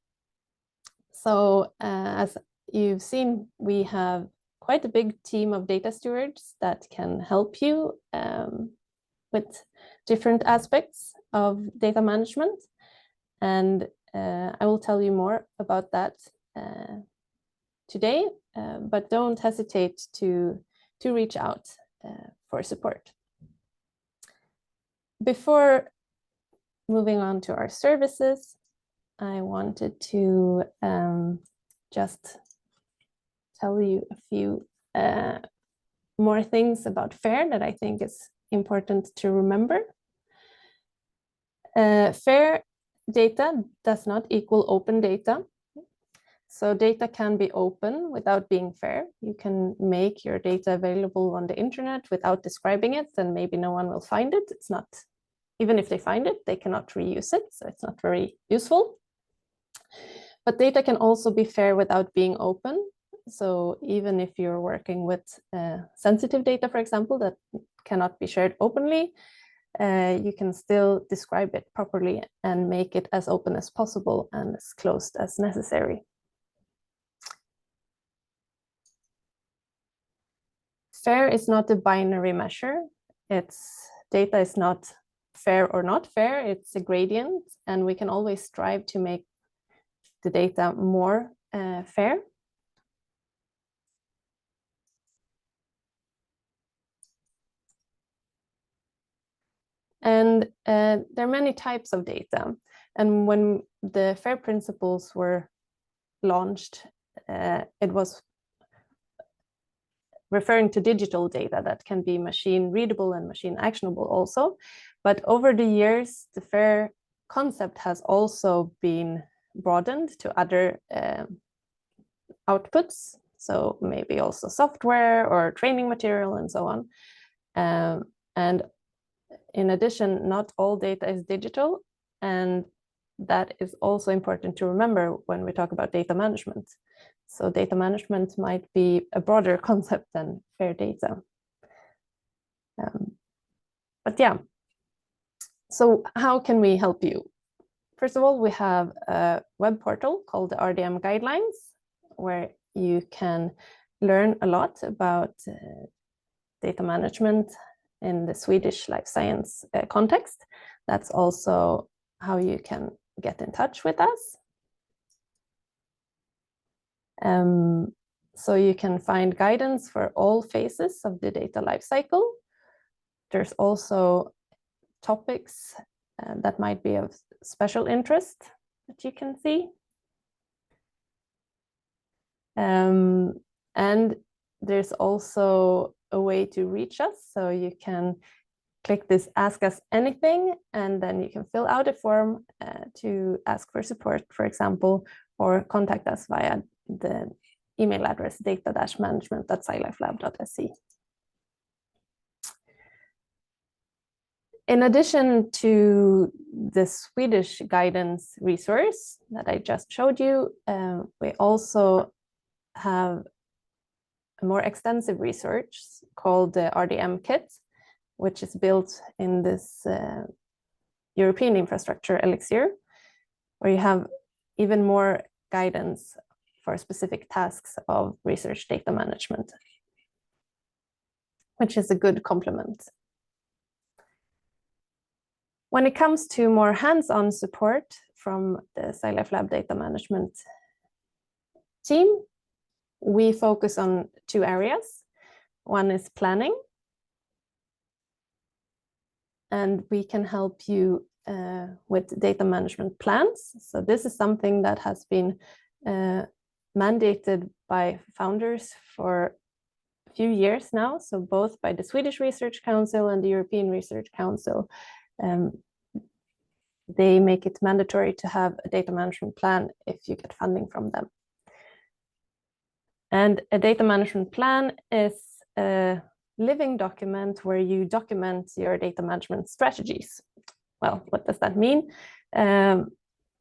[SPEAKER 6] So as you've seen, we have quite a big team of data stewards that can help you with different aspects of data management. And I will tell you more about that today, but don't hesitate to reach out for support. Before moving on to our services, I wanted to just tell you a few more things about FAIR that I think is important to remember. FAIR data does not equal open data. So data can be open without being fair. You can make your data available on the internet without describing it, and maybe no one will find it. It's not, even if they find it, they cannot reuse it, so it's not very useful. But data can also be fair without being open. So even if you're working with sensitive data, for example, that cannot be shared openly, you can still describe it properly and make it as open as possible and as closed as necessary. Fair is not a binary measure. Data is not fair or not fair, it's a gradient, and we can always strive to make the data more fair. And there are many types of data. And when the FAIR principles were launched, it was referring to digital data that can be machine readable and machine actionable also. But over the years, the FAIR concept has also been broadened to other outputs. So maybe also software or training material and so on. And in addition, not all data is digital. And that is also important to remember when we talk about data management. So data management might be a broader concept than FAIR data. But yeah, so how can we help you? First of all, we have a web portal called the RDM Guidelines, where you can learn a lot about data management in the Swedish life science context. That's also how you can get in touch with us. So you can find guidance for all phases of the data lifecycle. There's also topics that might be of special interest that you can see. And there's also a way to reach us. So you can click this Ask Us Anything, and then you can fill out a form to ask for support, for example, or contact us via the email address data-management@scilifelab.se. In addition to the Swedish guidance resource that I just showed you, we also have a more extensive research called the RDM Kit, which is built in this European infrastructure Elixir, where you have even more guidance for specific tasks of research data management, which is a good complement. When it comes to more hands-on support from the SciLife Data Management team, we focus on two areas. One is planning, and we can help you with data management plans. So this is something that has been mandated by founders for a few years now. So both by the Swedish Research Council and the European Research Council, they make it mandatory to have a data management plan if you get funding from them. And a data management plan is a living document where you document your data management strategies. Well, what does that mean? The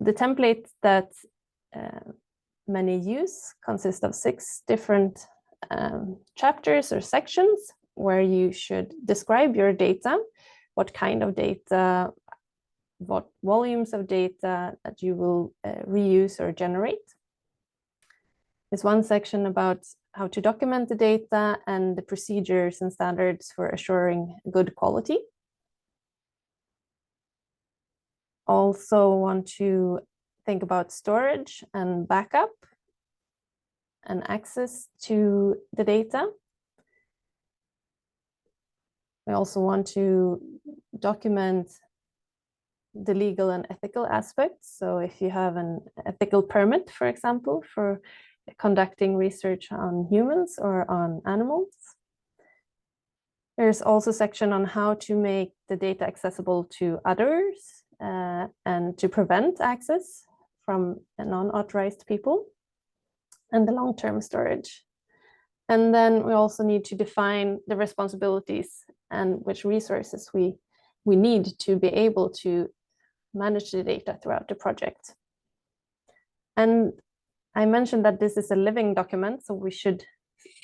[SPEAKER 6] template that many use consists of 6 different chapters or sections where you should describe your data, what kind of data, what volumes of data that you will reuse or generate. There's one section about how to document the data and the procedures and standards for assuring good quality. Also want to think about storage and backup and access to the data. We also want to document the legal and ethical aspects. So if you have an ethical permit, for example, for conducting research on humans or on animals. There's also a section on how to make the data accessible to others and to prevent access from non-authorized people, and the long-term storage. And then we also need to define the responsibilities and which resources we need to be able to manage the data throughout the project. And I mentioned that this is a living document, so we should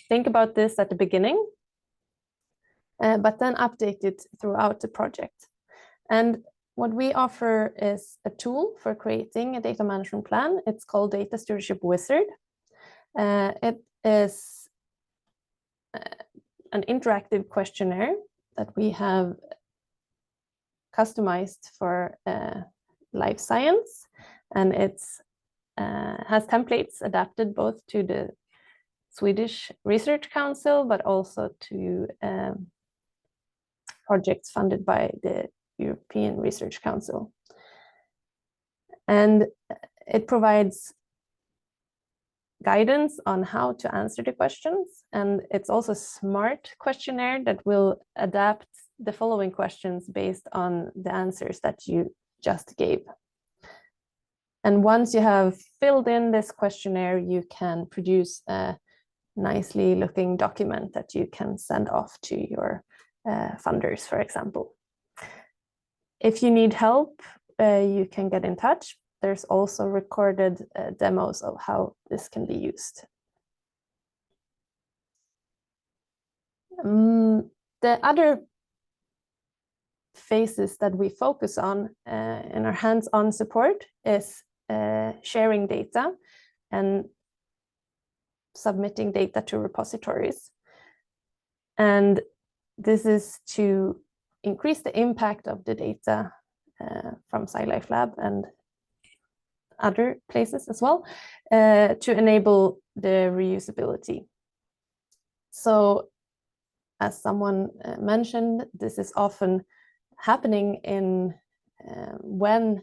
[SPEAKER 6] think about this at the beginning, but then update it throughout the project. And what we offer is a tool for creating a data management plan. It's called Data Stewardship Wizard. It is an interactive questionnaire that we have customized for life science, and it's has templates adapted both to the Swedish Research Council, but also to projects funded by the European Research Council. And it provides guidance on how to answer the questions. And it's also a smart questionnaire that will adapt the following questions based on the answers that you just gave. And once you have filled in this questionnaire, you can produce a nicely looking document that you can send off to your funders, for example. If you need help, you can get in touch. There's also recorded demos of how this can be used. The other phases that we focus on in our hands-on support is sharing data and submitting data to repositories. And this is to increase the impact of the data from SciLife Lab and other places as well, to enable the reusability. So as someone mentioned, this is often happening in when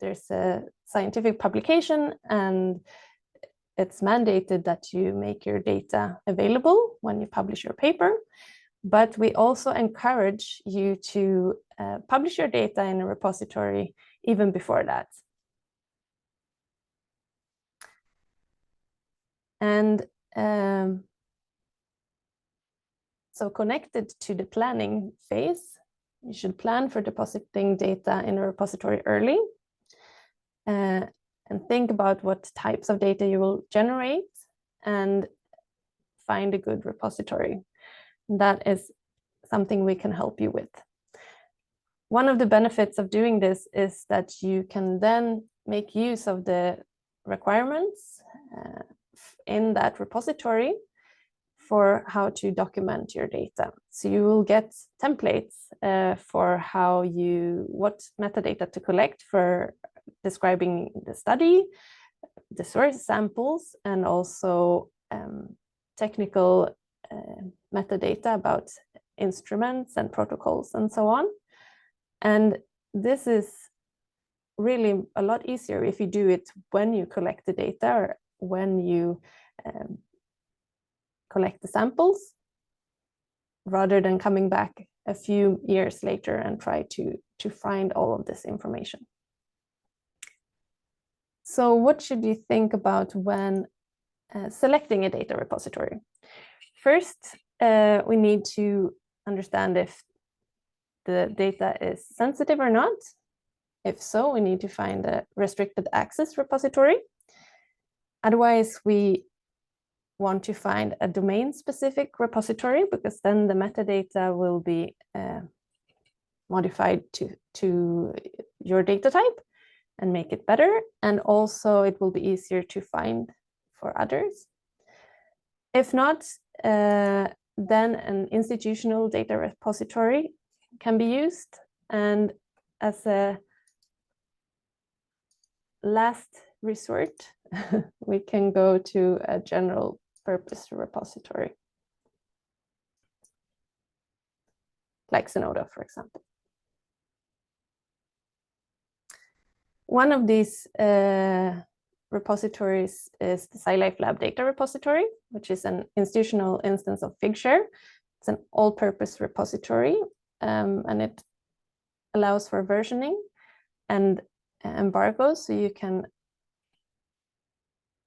[SPEAKER 6] there's a scientific publication and it's mandated that you make your data available when you publish your paper. But we also encourage you to publish your data in a repository even before that. And so connected to the planning phase, you should plan for depositing data in a repository early and think about what types of data you will generate and find a good repository. That is something we can help you with. One of the benefits of doing this is that you can then make use of the requirements in that repository for how to document your data. So you will get templates for what metadata to collect for describing the study, the source samples, and also technical metadata about instruments and protocols and so on. And this is really a lot easier if you do it when you collect the data or when you collect the samples, rather than coming back a few years later and try to find all of this information. So what should you think about when selecting a data repository? First, we need to understand if the data is sensitive or not. If so, we need to find a restricted access repository. Otherwise, we want to find a domain-specific repository, because then the metadata will be modified to your data type and make it better. And also it will be easier to find for others. If not, then an institutional data repository can be used. And as a last resort, we can go to a general purpose repository, like Zenodo, for example. One of these repositories is the SciLife Lab Data Repository, which is an institutional instance of Figshare. It's an all-purpose repository, and it allows for versioning and embargoes, so you can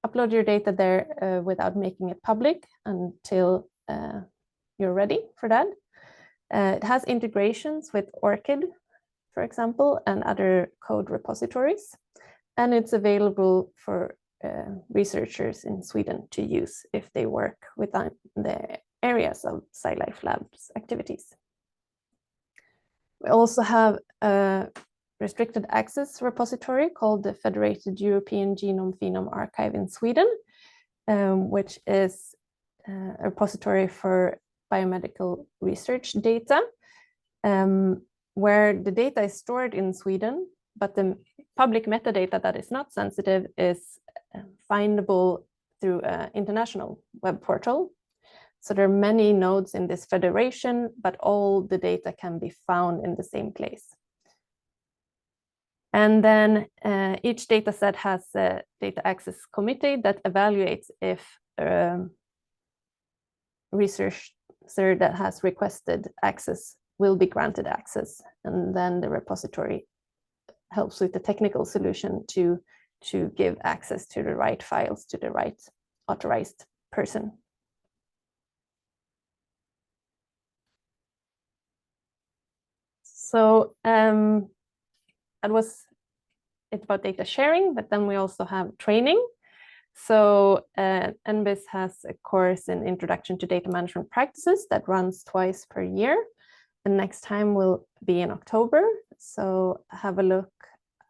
[SPEAKER 6] upload your data there without making it public until you're ready for that. It has integrations with ORCID, for example, and other code repositories, and it's available for researchers in Sweden to use if they work within the areas of SciLife Lab's activities. We also have a restricted access repository called the Federated European Genome Phenome Archive in Sweden, which is a repository for biomedical research data, where the data is stored in Sweden, but the public metadata that is not sensitive is findable through an international web portal. So there are many nodes in this federation, but all the data can be found in the same place. And then each data set has a data access committee that evaluates if a researcher that has requested access will be granted access. And then the repository helps with the technical solution to give access to the right files to the right authorized person. So that was it about data sharing, but then we also have training. So NBIS has a course in Introduction to Data Management Practices that runs twice per year. And next time will be in October. So have a look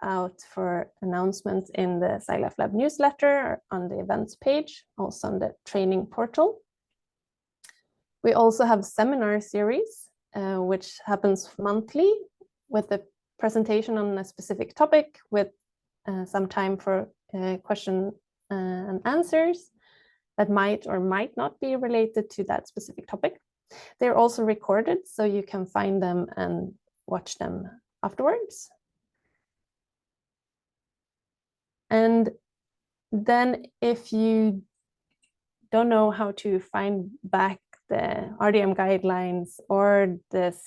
[SPEAKER 6] out for announcements in the SciLife Lab newsletter on the events page, also on the training portal. We also have seminar series, which happens monthly with a presentation on a specific topic with some time for question and answers that might or might not be related to that specific topic. They're also recorded, so you can find them and watch them afterwards. And then if you don't know how to find back the RDM guidelines or this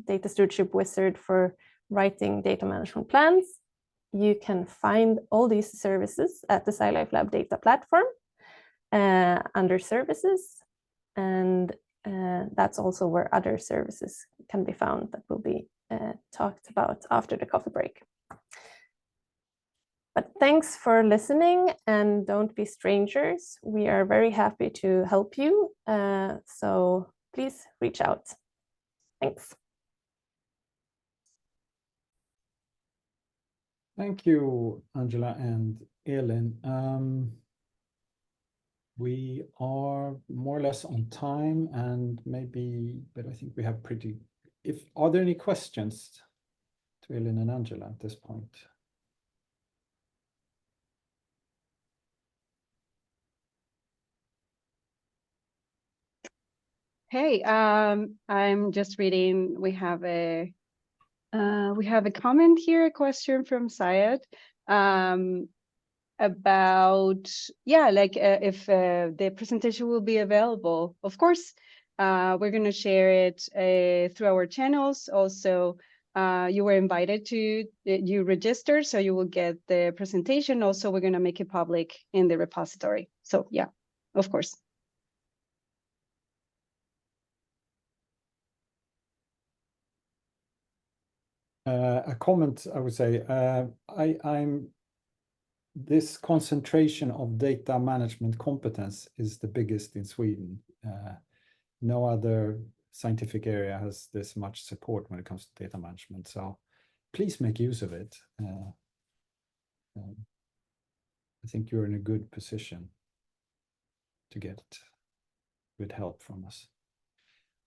[SPEAKER 6] data stewardship wizard for writing data management plans, you can find all these services at the SciLife Lab data platform under services. And that's also where other services can be found that will be talked about after the coffee break. But thanks for listening, and don't be strangers. We are very happy to help you. So please reach out. Thanks.
[SPEAKER 2] Thank you, Angela and Elin. We are more or less on time, and but I think we have are there any questions to Elin and Angela at this point?
[SPEAKER 5] Hey, I'm just reading. We have a comment here, a question from Syed about if the presentation will be available. Of course, we're going to share it through our channels. Also, you were invited to you register, so you will get the presentation. Also, we're going to make it public in the repository. So yeah, of course.
[SPEAKER 2] A comment, I would say, this concentration of data management competence is the biggest in Sweden. No other scientific area has this much support when it comes to data management. So please make use of it. I think you're in a good position. get good help from us.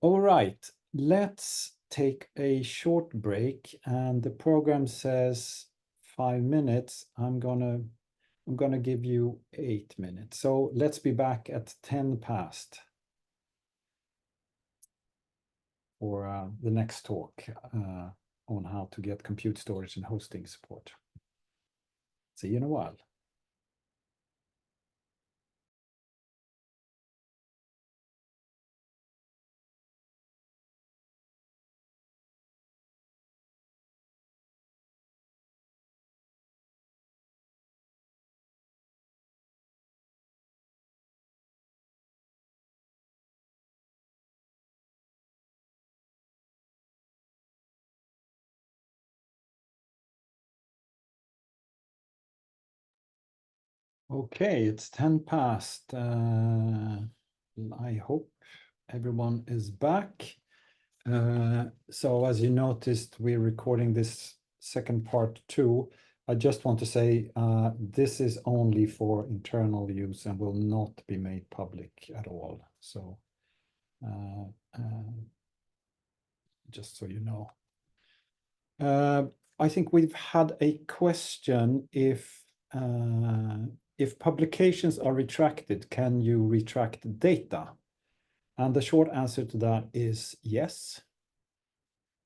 [SPEAKER 2] All right, let's take a short break, and the program says 5 minutes. I'm gonna give you 8 minutes. So let's be back at 10 past for the next talk on how to get compute storage and hosting support. See you in a while. Okay, it's 10 past. I hope everyone is back. So as you noticed, we're recording this second part too. I just want to say this is only for internal use and will not be made public at all. So just so you know. I think we've had a question if publications are retracted, can you retract data? And the short answer to that is yes.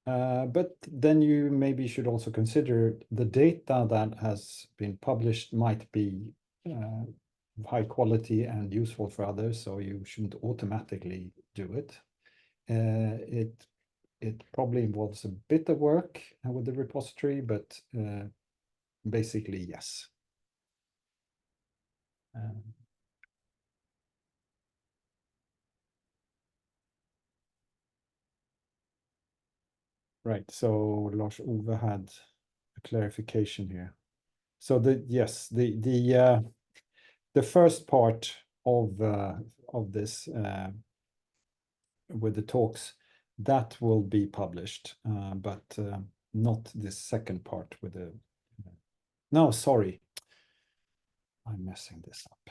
[SPEAKER 2] But then you maybe should also consider the data that has been published might be high quality and useful for others, so you shouldn't automatically do it. It probably involves a bit of work with the repository, but basically yes. Right, so Lars-Ove had a clarification here. So the first part of this with the talks, that will be published, but not this second part with the. No, sorry, I'm messing this up.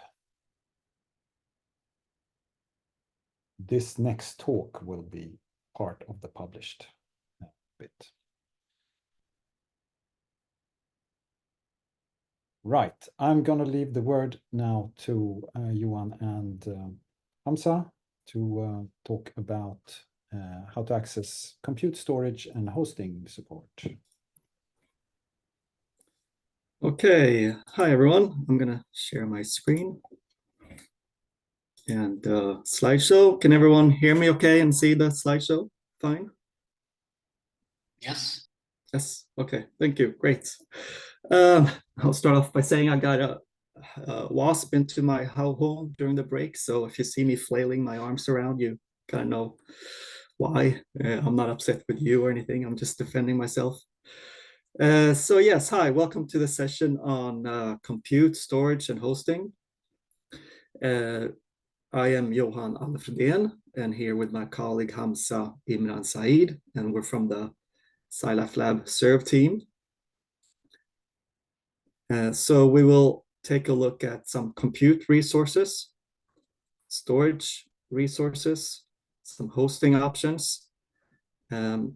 [SPEAKER 2] This next talk will be part of the published bit. Right, I'm going to leave the word now to Johan and Hamza to talk about how to access compute storage and hosting support.
[SPEAKER 7] Okay, hi everyone. I'm gonna share my screen and slideshow. Can everyone hear me okay and see the slideshow fine?
[SPEAKER 8] Yes.
[SPEAKER 7] Yes, okay, thank you, great. I'll start off by saying I got a wasp into my home during the break, so if you see me flailing my arms around, you kind of know why. I'm not upset with you or anything, I'm just defending myself. So yes, hi, welcome to the session on compute, storage, and hosting. I am Johan Alfredén, and here with my colleague Hamza Imran Saeed, and we're from the Scilaf Lab Serve team. So we will take a look at some compute resources, storage resources, some hosting options, and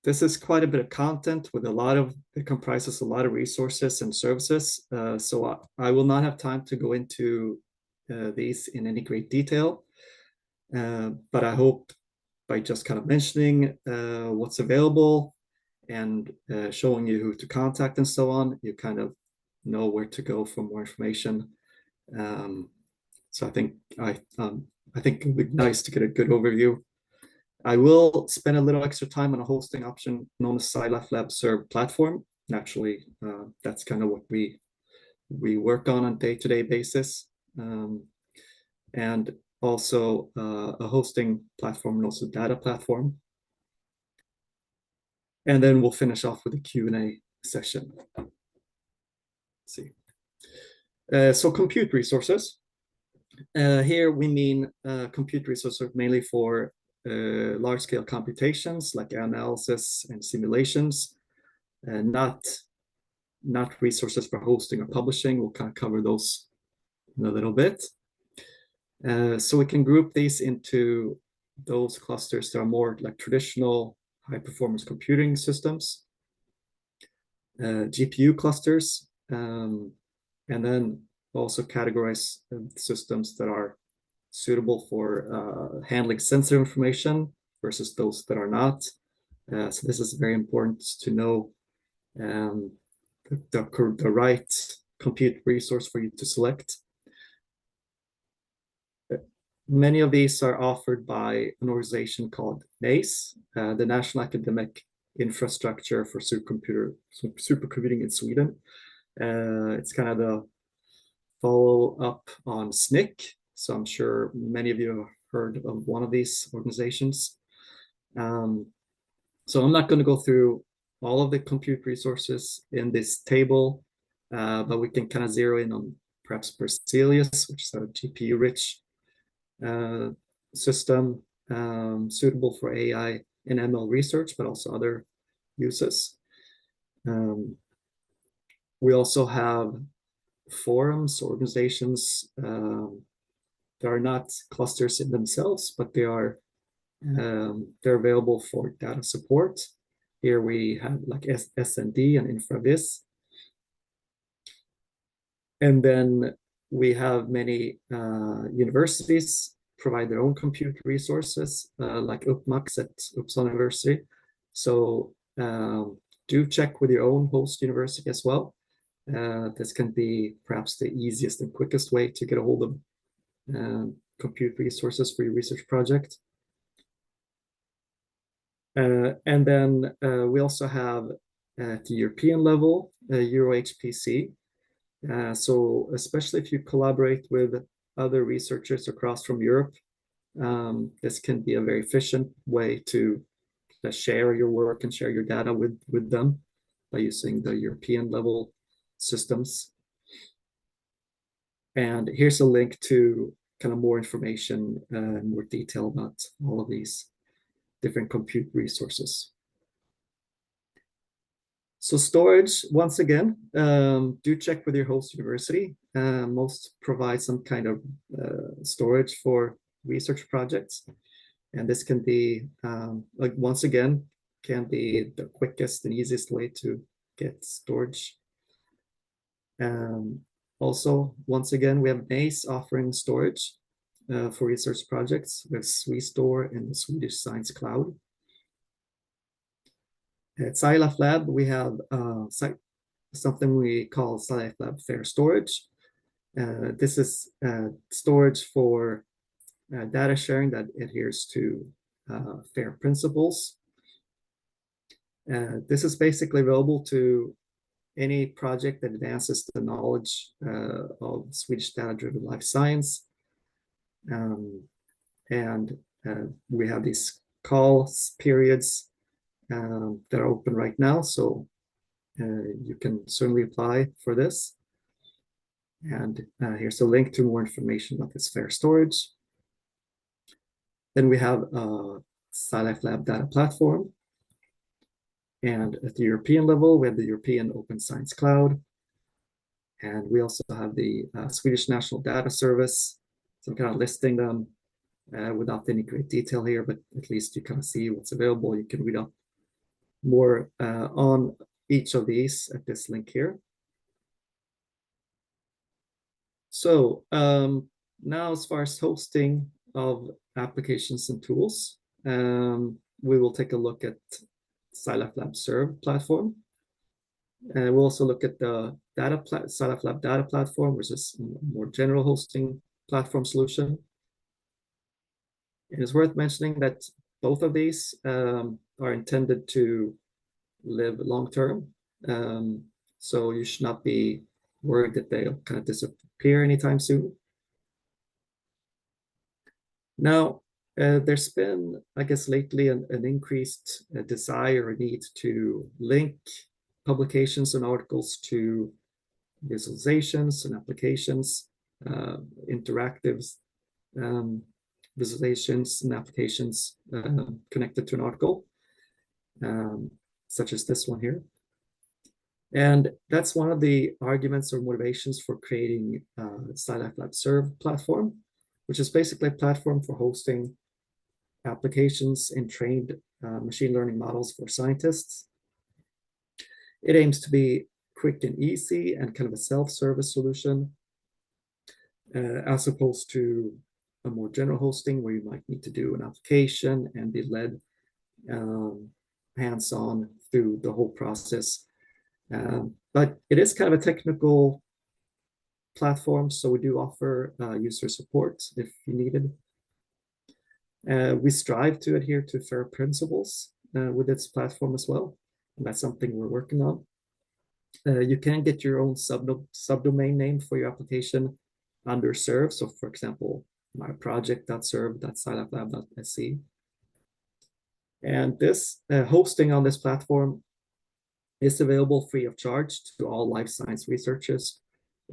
[SPEAKER 7] this is quite a bit of content with it comprises a lot of resources and services. So I will not have time to go into these in any great detail, but I hope by just kind of mentioning what's available and showing you who to contact and so on, you kind of know where to go for more information. So I think it would be nice to get a good overview. I will spend a little extra time on a hosting option known as Scilaf Lab Serve platform. Naturally, that's kind of what we work on a day-to-day basis. And also a hosting platform and also data platform. And then we'll finish off with a Q&A session. Let's see. So compute resources. Here we mean compute resources mainly for large-scale computations like analysis and simulations, and not resources for hosting or publishing. We'll kind of cover those in a little bit. So we can group these into those clusters that are more like traditional high-performance computing systems, GPU clusters, and then also categorize systems that are suitable for handling sensitive information versus those that are not. So this is very important to know the right compute resource for you to select. Many of these are offered by an organization called NACE, the National Academic Infrastructure for Supercomputing in Sweden. It's kind of the follow-up on SNCC, so I'm sure many of you have heard of one of these organizations. So I'm not going to go through all of the compute resources in this table, but we can kind of zero in on perhaps Berzelius, which is a GPU-rich system suitable for AI and ML research, but also other uses. We also have forums, organizations that are not clusters in themselves, but they're available for data support. Here we have like SND and InfraVis. And then we have many universities provide their own compute resources, like UPMAX at Uppsala University. So do check with your own host university as well. This can be perhaps the easiest and quickest way to get a hold of compute resources for your research project. And then we also have at the European level, EuroHPC. So especially if you collaborate with other researchers across from Europe, this can be a very efficient way to share your work and share your data with them by using the European level systems. And here's a link to kind of more information and more detail about all of these different compute resources. So storage, once again, do check with your host university. Most provide some kind of storage for research projects. And this can be, like once again, can be the quickest and easiest way to get storage. Also, once again, we have NACE offering storage for research projects with SWISTOR and the Swedish Science Cloud. At SciLife Lab, we have something we call SciLife Lab Fair Storage. This is storage for data sharing that adheres to FAIR principles. This is basically available to any project that advances the knowledge of Swedish data-driven life science. And we have these call periods that are open right now, so you can certainly apply for this. And here's a link to more information about this FAIR storage. Then we have SciLife Lab Data Platform. And at the European level, we have the European Open Science Cloud. And we also have the Swedish National Data Service. So I'm kind of listing them without any great detail here, but at least you kind of see what's available. You can read up more on each of these at this link here. So now as far as hosting of applications and tools, we will take a look at SciLife Lab Serve platform. And we'll also look at the SciLife Lab Data Platform, which is a more general hosting platform solution. It is worth mentioning that both of these are intended to live long term. So you should not be worried that they'll kind of disappear anytime soon. Now, there's been, I guess, lately an increased desire or need to link publications and articles to visualizations and applications, interactive visualizations and applications connected to an article, such as this one here. And that's one of the arguments or motivations for creating SciLife Lab Serve platform, which is basically a platform for hosting applications and trained machine learning models for scientists. It aims to be quick and easy and kind of a self-service solution, as opposed to a more general hosting where you might need to do an application and be led hands-on through the whole process. But it is kind of a technical platform, so we do offer user support if you need it. We strive to adhere to FAIR principles with this platform as well, and that's something we're working on. You can get your own subdomain name for your application under serve. So for example, myproject.serve.scilab.lab.sc. And this hosting on this platform is available free of charge to all life science researchers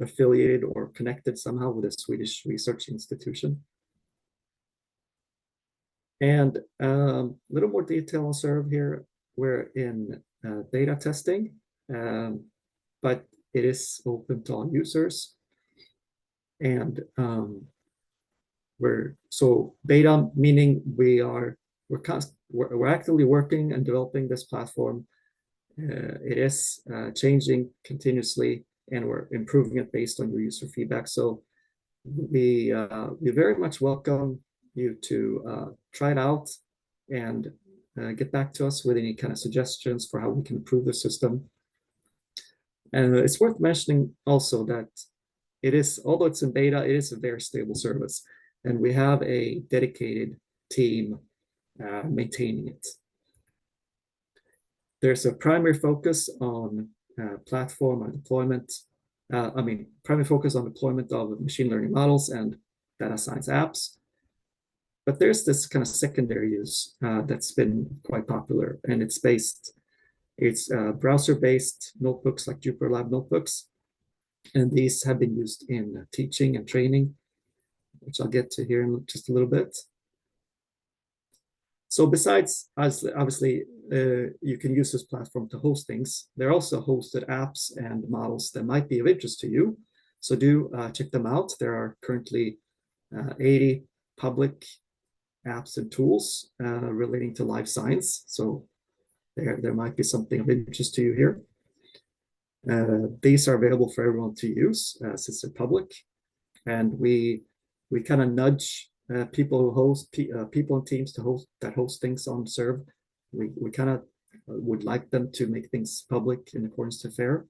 [SPEAKER 7] affiliated or connected somehow with a Swedish research institution. And a little more detail on serve here. We're in beta testing, but it is open to all users. And so beta meaning we're actively working and developing this platform. It is changing continuously, and we're improving it based on your user feedback. So we very much welcome you to try it out and get back to us with any kind of suggestions for how we can improve the system. And it's worth mentioning also that it is, although it's in beta, it is a very stable service, and we have a dedicated team maintaining it. There's a primary focus on platform and deployment. Primary focus on deployment of machine learning models and data science apps. But there's this kind of secondary use that's been quite popular, and it's browser-based notebooks like Jupyter Lab notebooks. And these have been used in teaching and training, which I'll get to here in just a little bit. So besides, obviously, you can use this platform to host things. There are also hosted apps and models that might be of interest to you. So do check them out. There are currently 80 public apps and tools relating to life science. So there might be something of interest to you here. These are available for everyone to use since they're public. And we kind of nudge people who host people and teams to host things on Serve. We kind of would like them to make things public in accordance to FAIR.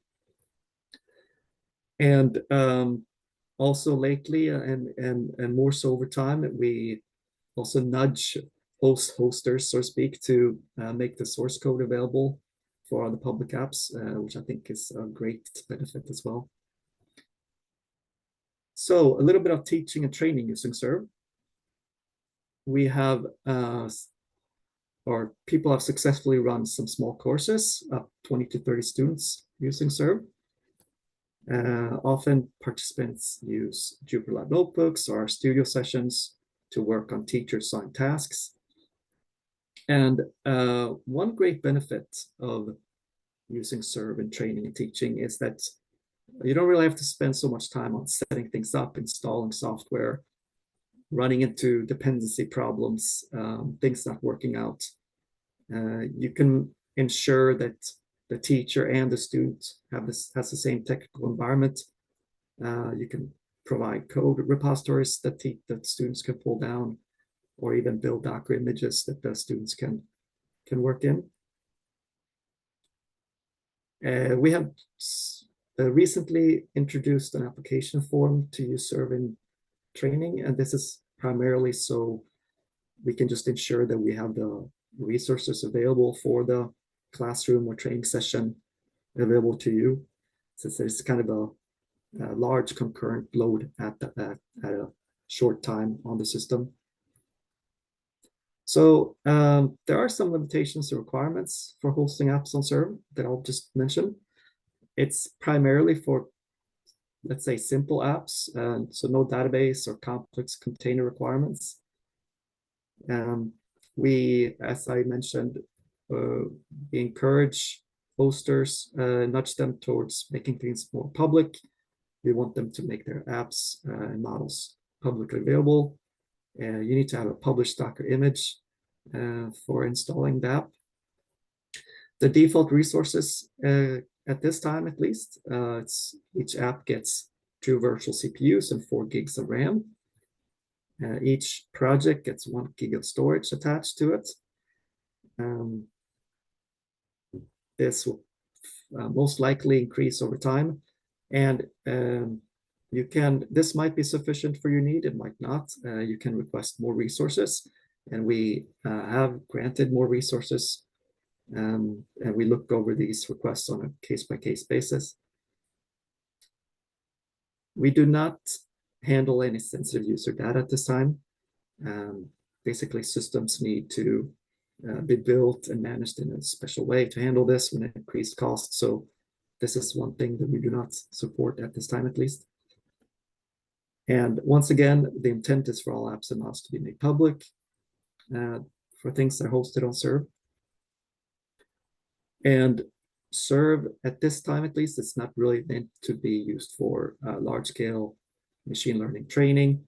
[SPEAKER 7] And also lately, and more so over time, we also nudge hosters, so to speak, to make the source code available for the public apps, which I think is a great benefit as well. So a little bit of teaching and training using Serve. We have, or people have successfully run some small courses, up 20 to 30 students using Serve. Often participants use Jupyter Lab notebooks or studio sessions to work on teacher-assigned tasks. And one great benefit of using Serve in training and teaching is that you don't really have to spend so much time on setting things up, installing software, running into dependency problems, things not working out. You can ensure that the teacher and the student has the same technical environment. You can provide code repositories that students can pull down, or even build Docker images that the students can work in. We have recently introduced an application form to use Serve in training, and this is primarily so we can just ensure that we have the resources available for the classroom or training session available to you, since there's kind of a large concurrent load at a short time on the system. So there are some limitations or requirements for hosting apps on Serve that I'll just mention. It's primarily for, let's say, simple apps, so no database or complex container requirements. We, as I mentioned, we encourage hosters, nudge them towards making things more public. We want them to make their apps and models publicly available. You need to have a published Docker image for installing the app. The default resources at this time, at least, each app gets 2 virtual CPUs and 4 gigs of RAM. Each project gets 1 gig of storage attached to it. This will most likely increase over time, and this might be sufficient for your need, it might not. You can request more resources, and we have granted more resources, and we look over these requests on a case-by-case basis. We do not handle any sensitive user data at this time. Basically, systems need to be built and managed in a special way to handle this with increased costs. So this is one thing that we do not support at this time, at least. And once again, the intent is for all apps and mods to be made public for things that are hosted on Serve. And Serve, at this time at least, it's not really meant to be used for large-scale machine learning training.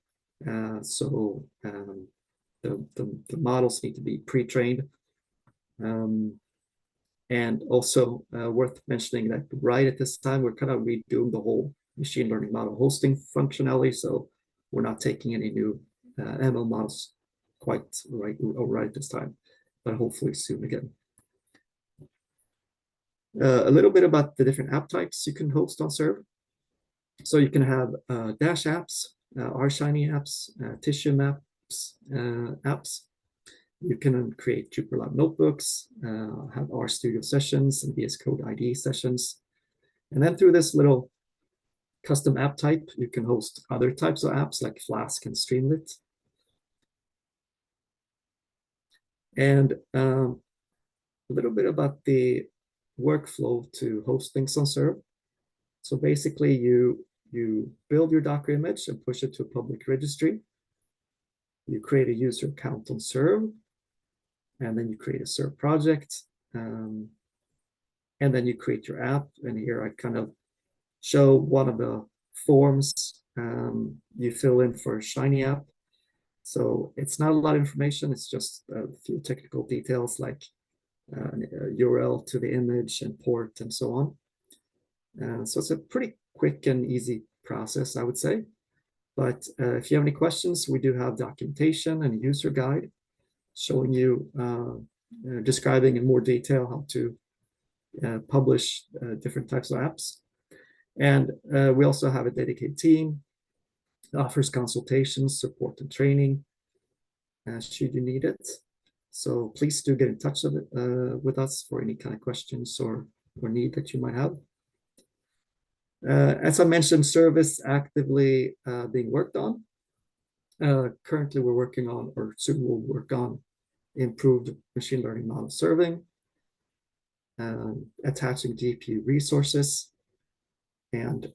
[SPEAKER 7] So the models need to be pre-trained. And also worth mentioning that right at this time, we're kind of redoing the whole machine learning model hosting functionality. So we're not taking any new ML models quite right at this time, but hopefully soon again. A little bit about the different app types you can host on Serve. So you can have Dash apps, RShiny apps, Tissue Maps apps. You can create Jupyter notebooks, have RStudio sessions and VS Code IDE sessions. And then through this little custom app type, you can host other types of apps like Flask and Streamlit. And a little bit about the workflow to host things on Serve. So basically, you build your Docker image and push it to a public registry. You create a user account on Serve, and then you create a Serve project, and then you create your app. And here I kind of show one of the forms you fill in for a Shiny app. So it's not a lot of information. It's just a few technical details like URL to the image and port and so on. So it's a pretty quick and easy process, I would say. But if you have any questions, we do have documentation and a user guide showing you, describing in more detail how to publish different types of apps. And we also have a dedicated team that offers consultations, support, and training should you need it. So please do get in touch with us for any kind of questions or need that you might have. As I mentioned, service actively being worked on. Currently, we're working on, or soon we'll work on, improved machine learning model serving, attaching GPU resources, and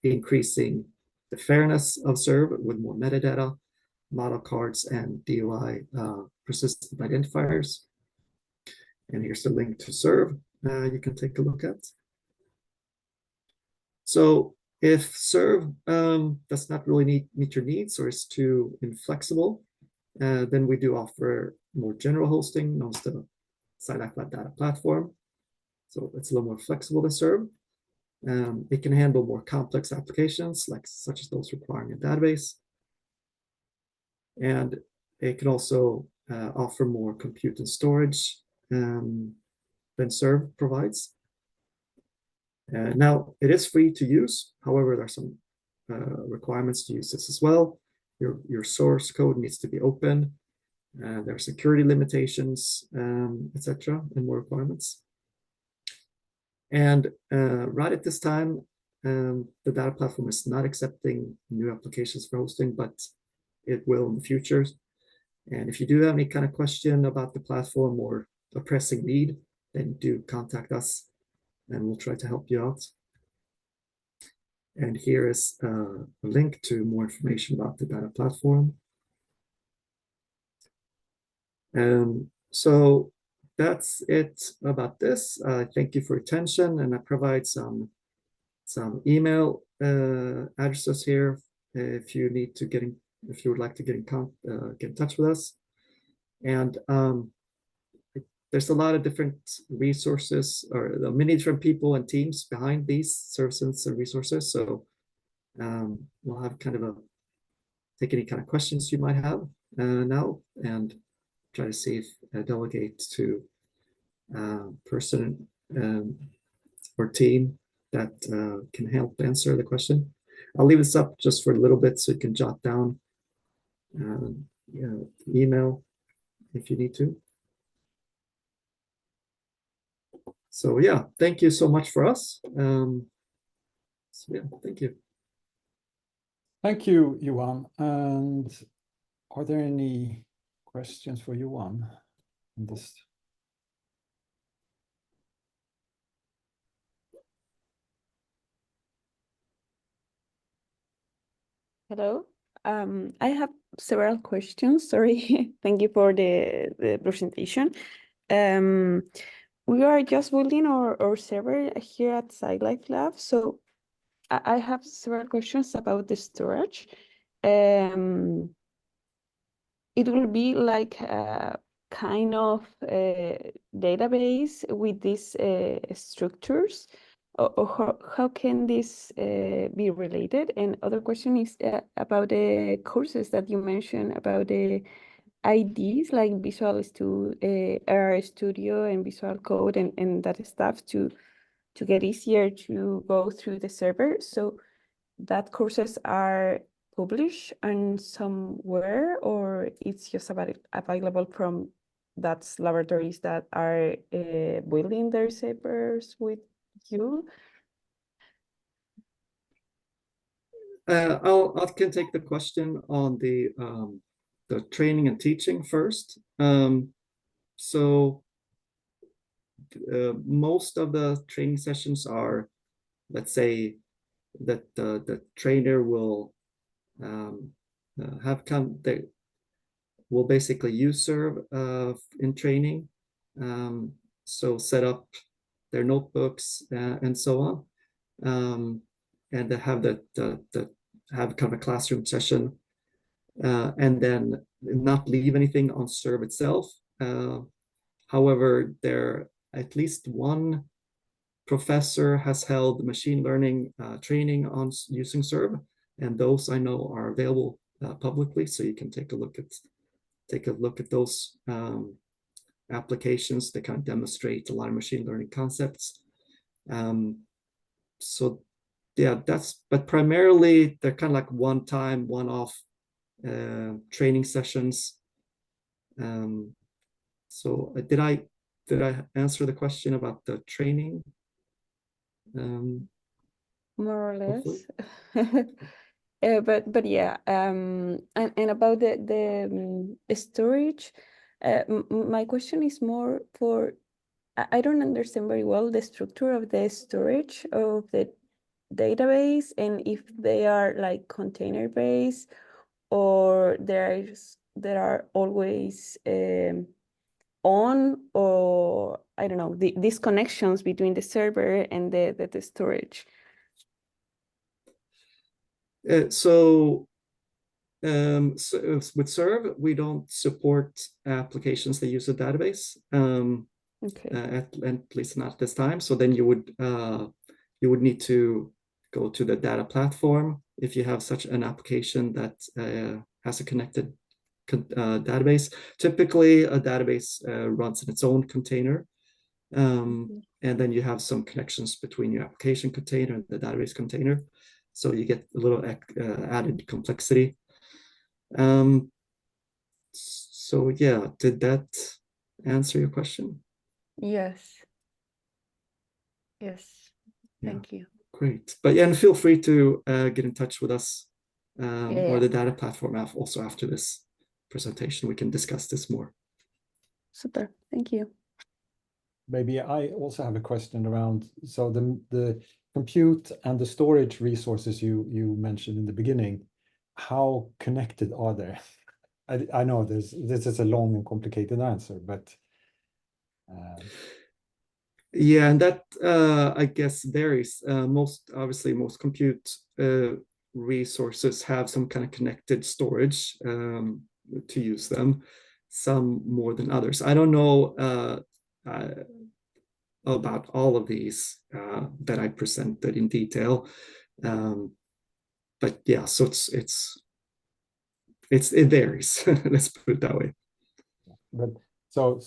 [SPEAKER 7] increasing the fairness of Serve with more metadata, model cards, and DOI persistent identifiers. And here's the link to Serve you can take a look at. So if Serve does not really meet your needs or is too inflexible, then we do offer more general hosting known as the Scilab Data Platform. So it's a little more flexible than Serve. It can handle more complex applications, such as those requiring a database. And it can also offer more compute and storage than Serve provides. Now, it is free to use. However, there are some requirements to use this as well. Your source code needs to be open. There are security limitations, etc., and more requirements. And right at this time, the data platform is not accepting new applications for hosting, but it will in the future. And if you do have any kind of question about the platform or a pressing need, then do contact us and we'll try to help you out. And here is a link to more information about the data platform. So that's it about this. Thank you for your attention, and I provide some email addresses here if you need to if you would like to get in touch with us. And there's a lot of different resources, or many different people and teams behind these services and resources. So we'll have kind of take any kind of questions you might have now, and try to see if delegate to person or team that can help answer the question. I'll leave this up just for a little bit so you can jot down email if you need to. So yeah, thank you so much for us. So yeah, thank you.
[SPEAKER 2] Thank you, Johan. And are there any questions for Johan on this?
[SPEAKER 8] Hello. I have several questions. Sorry. Thank you for the presentation. We are just building our server here at SciLife Lab. So I have several questions about the storage. It will be like a kind of database with these structures. Or how can this be related? And other question is about the courses that you mentioned about the IDs like Visual Studio, AR Studio, and Visual Code, and that stuff to get easier to go through the server. So that courses are published on somewhere, or it's just available from that laboratories that are building their servers with you?
[SPEAKER 7] I can take the question on the training and teaching first. So most of the training sessions are, let's say, that the trainer will they will basically use serve in training. So set up their notebooks and so on, and they have have kind of a classroom session, and then not leave anything on serve itself. However, there at least one professor has held machine learning training on using serve, and those I know are available publicly, so you can take a look at those applications that kind of demonstrate a lot of machine learning concepts. So yeah, but primarily they're kind of like one-time, one-off training sessions. So did I answer the question about the training?
[SPEAKER 8] More or less.
[SPEAKER 7] Hopefully.
[SPEAKER 8] But yeah, and about the storage, my question is more for, I don't understand very well the structure of the storage of the database, and if they are like container based, or there are always on, or I don't know, these connections between the server and the storage.
[SPEAKER 7] So with Serve, we don't support applications that use a database.
[SPEAKER 8] Okay.
[SPEAKER 7] At least not this time. So then you would need to go to the data platform if you have such an application that has a connected database. Typically, a database runs in its own container, and then you have some connections between your application container and the database container. So you get a little added complexity. So yeah, did that answer your question?
[SPEAKER 8] Yes.
[SPEAKER 7] Yeah.
[SPEAKER 8] Thank you.
[SPEAKER 7] Great. But yeah, and feel free to get in touch with us
[SPEAKER 8] Yeah.
[SPEAKER 7] or the data platform app also after this presentation. We can discuss this more.
[SPEAKER 8] Super. Thank you.
[SPEAKER 2] Maybe I also have a question around, so the compute and the storage resources you mentioned in the beginning, how connected are they? I know this is a long and complicated answer, but
[SPEAKER 7] yeah, and that I guess varies. Most compute resources have some kind of connected storage to use them, some more than others. I don't know about all of these that I presented in detail. But yeah, so it varies. Let's put it that way.
[SPEAKER 2] But so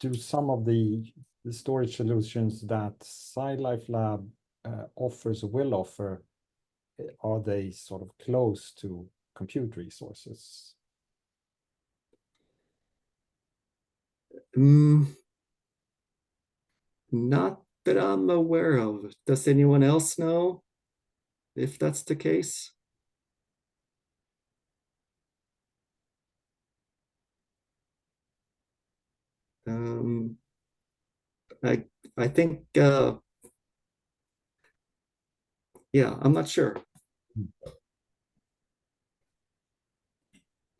[SPEAKER 2] do some of the storage solutions that SciLife Lab offers or will offer, are they sort of close to compute resources?
[SPEAKER 7] Not that I'm aware of. Does anyone else know if that's the case? I think yeah, I'm not sure.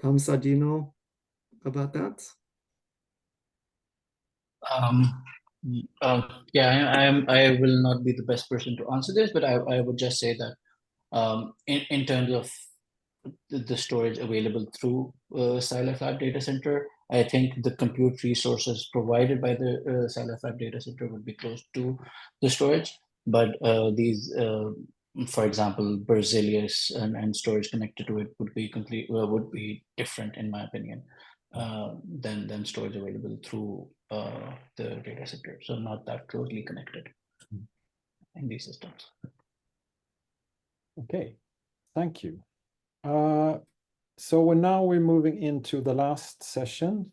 [SPEAKER 7] Hamza, do you know about that?
[SPEAKER 9] Yeah, I will not be the best person to answer this, but I would just say that in terms of the storage available through SciLife Lab Data Center, I think the compute resources provided by the SciLife Lab Data Center would be close to the storage, but these, for example, Berzelius and storage connected to it would be different, in my opinion, than storage available through the data center. So not that closely connected in these systems.
[SPEAKER 2] Okay, thank you. So now we're moving into the last session,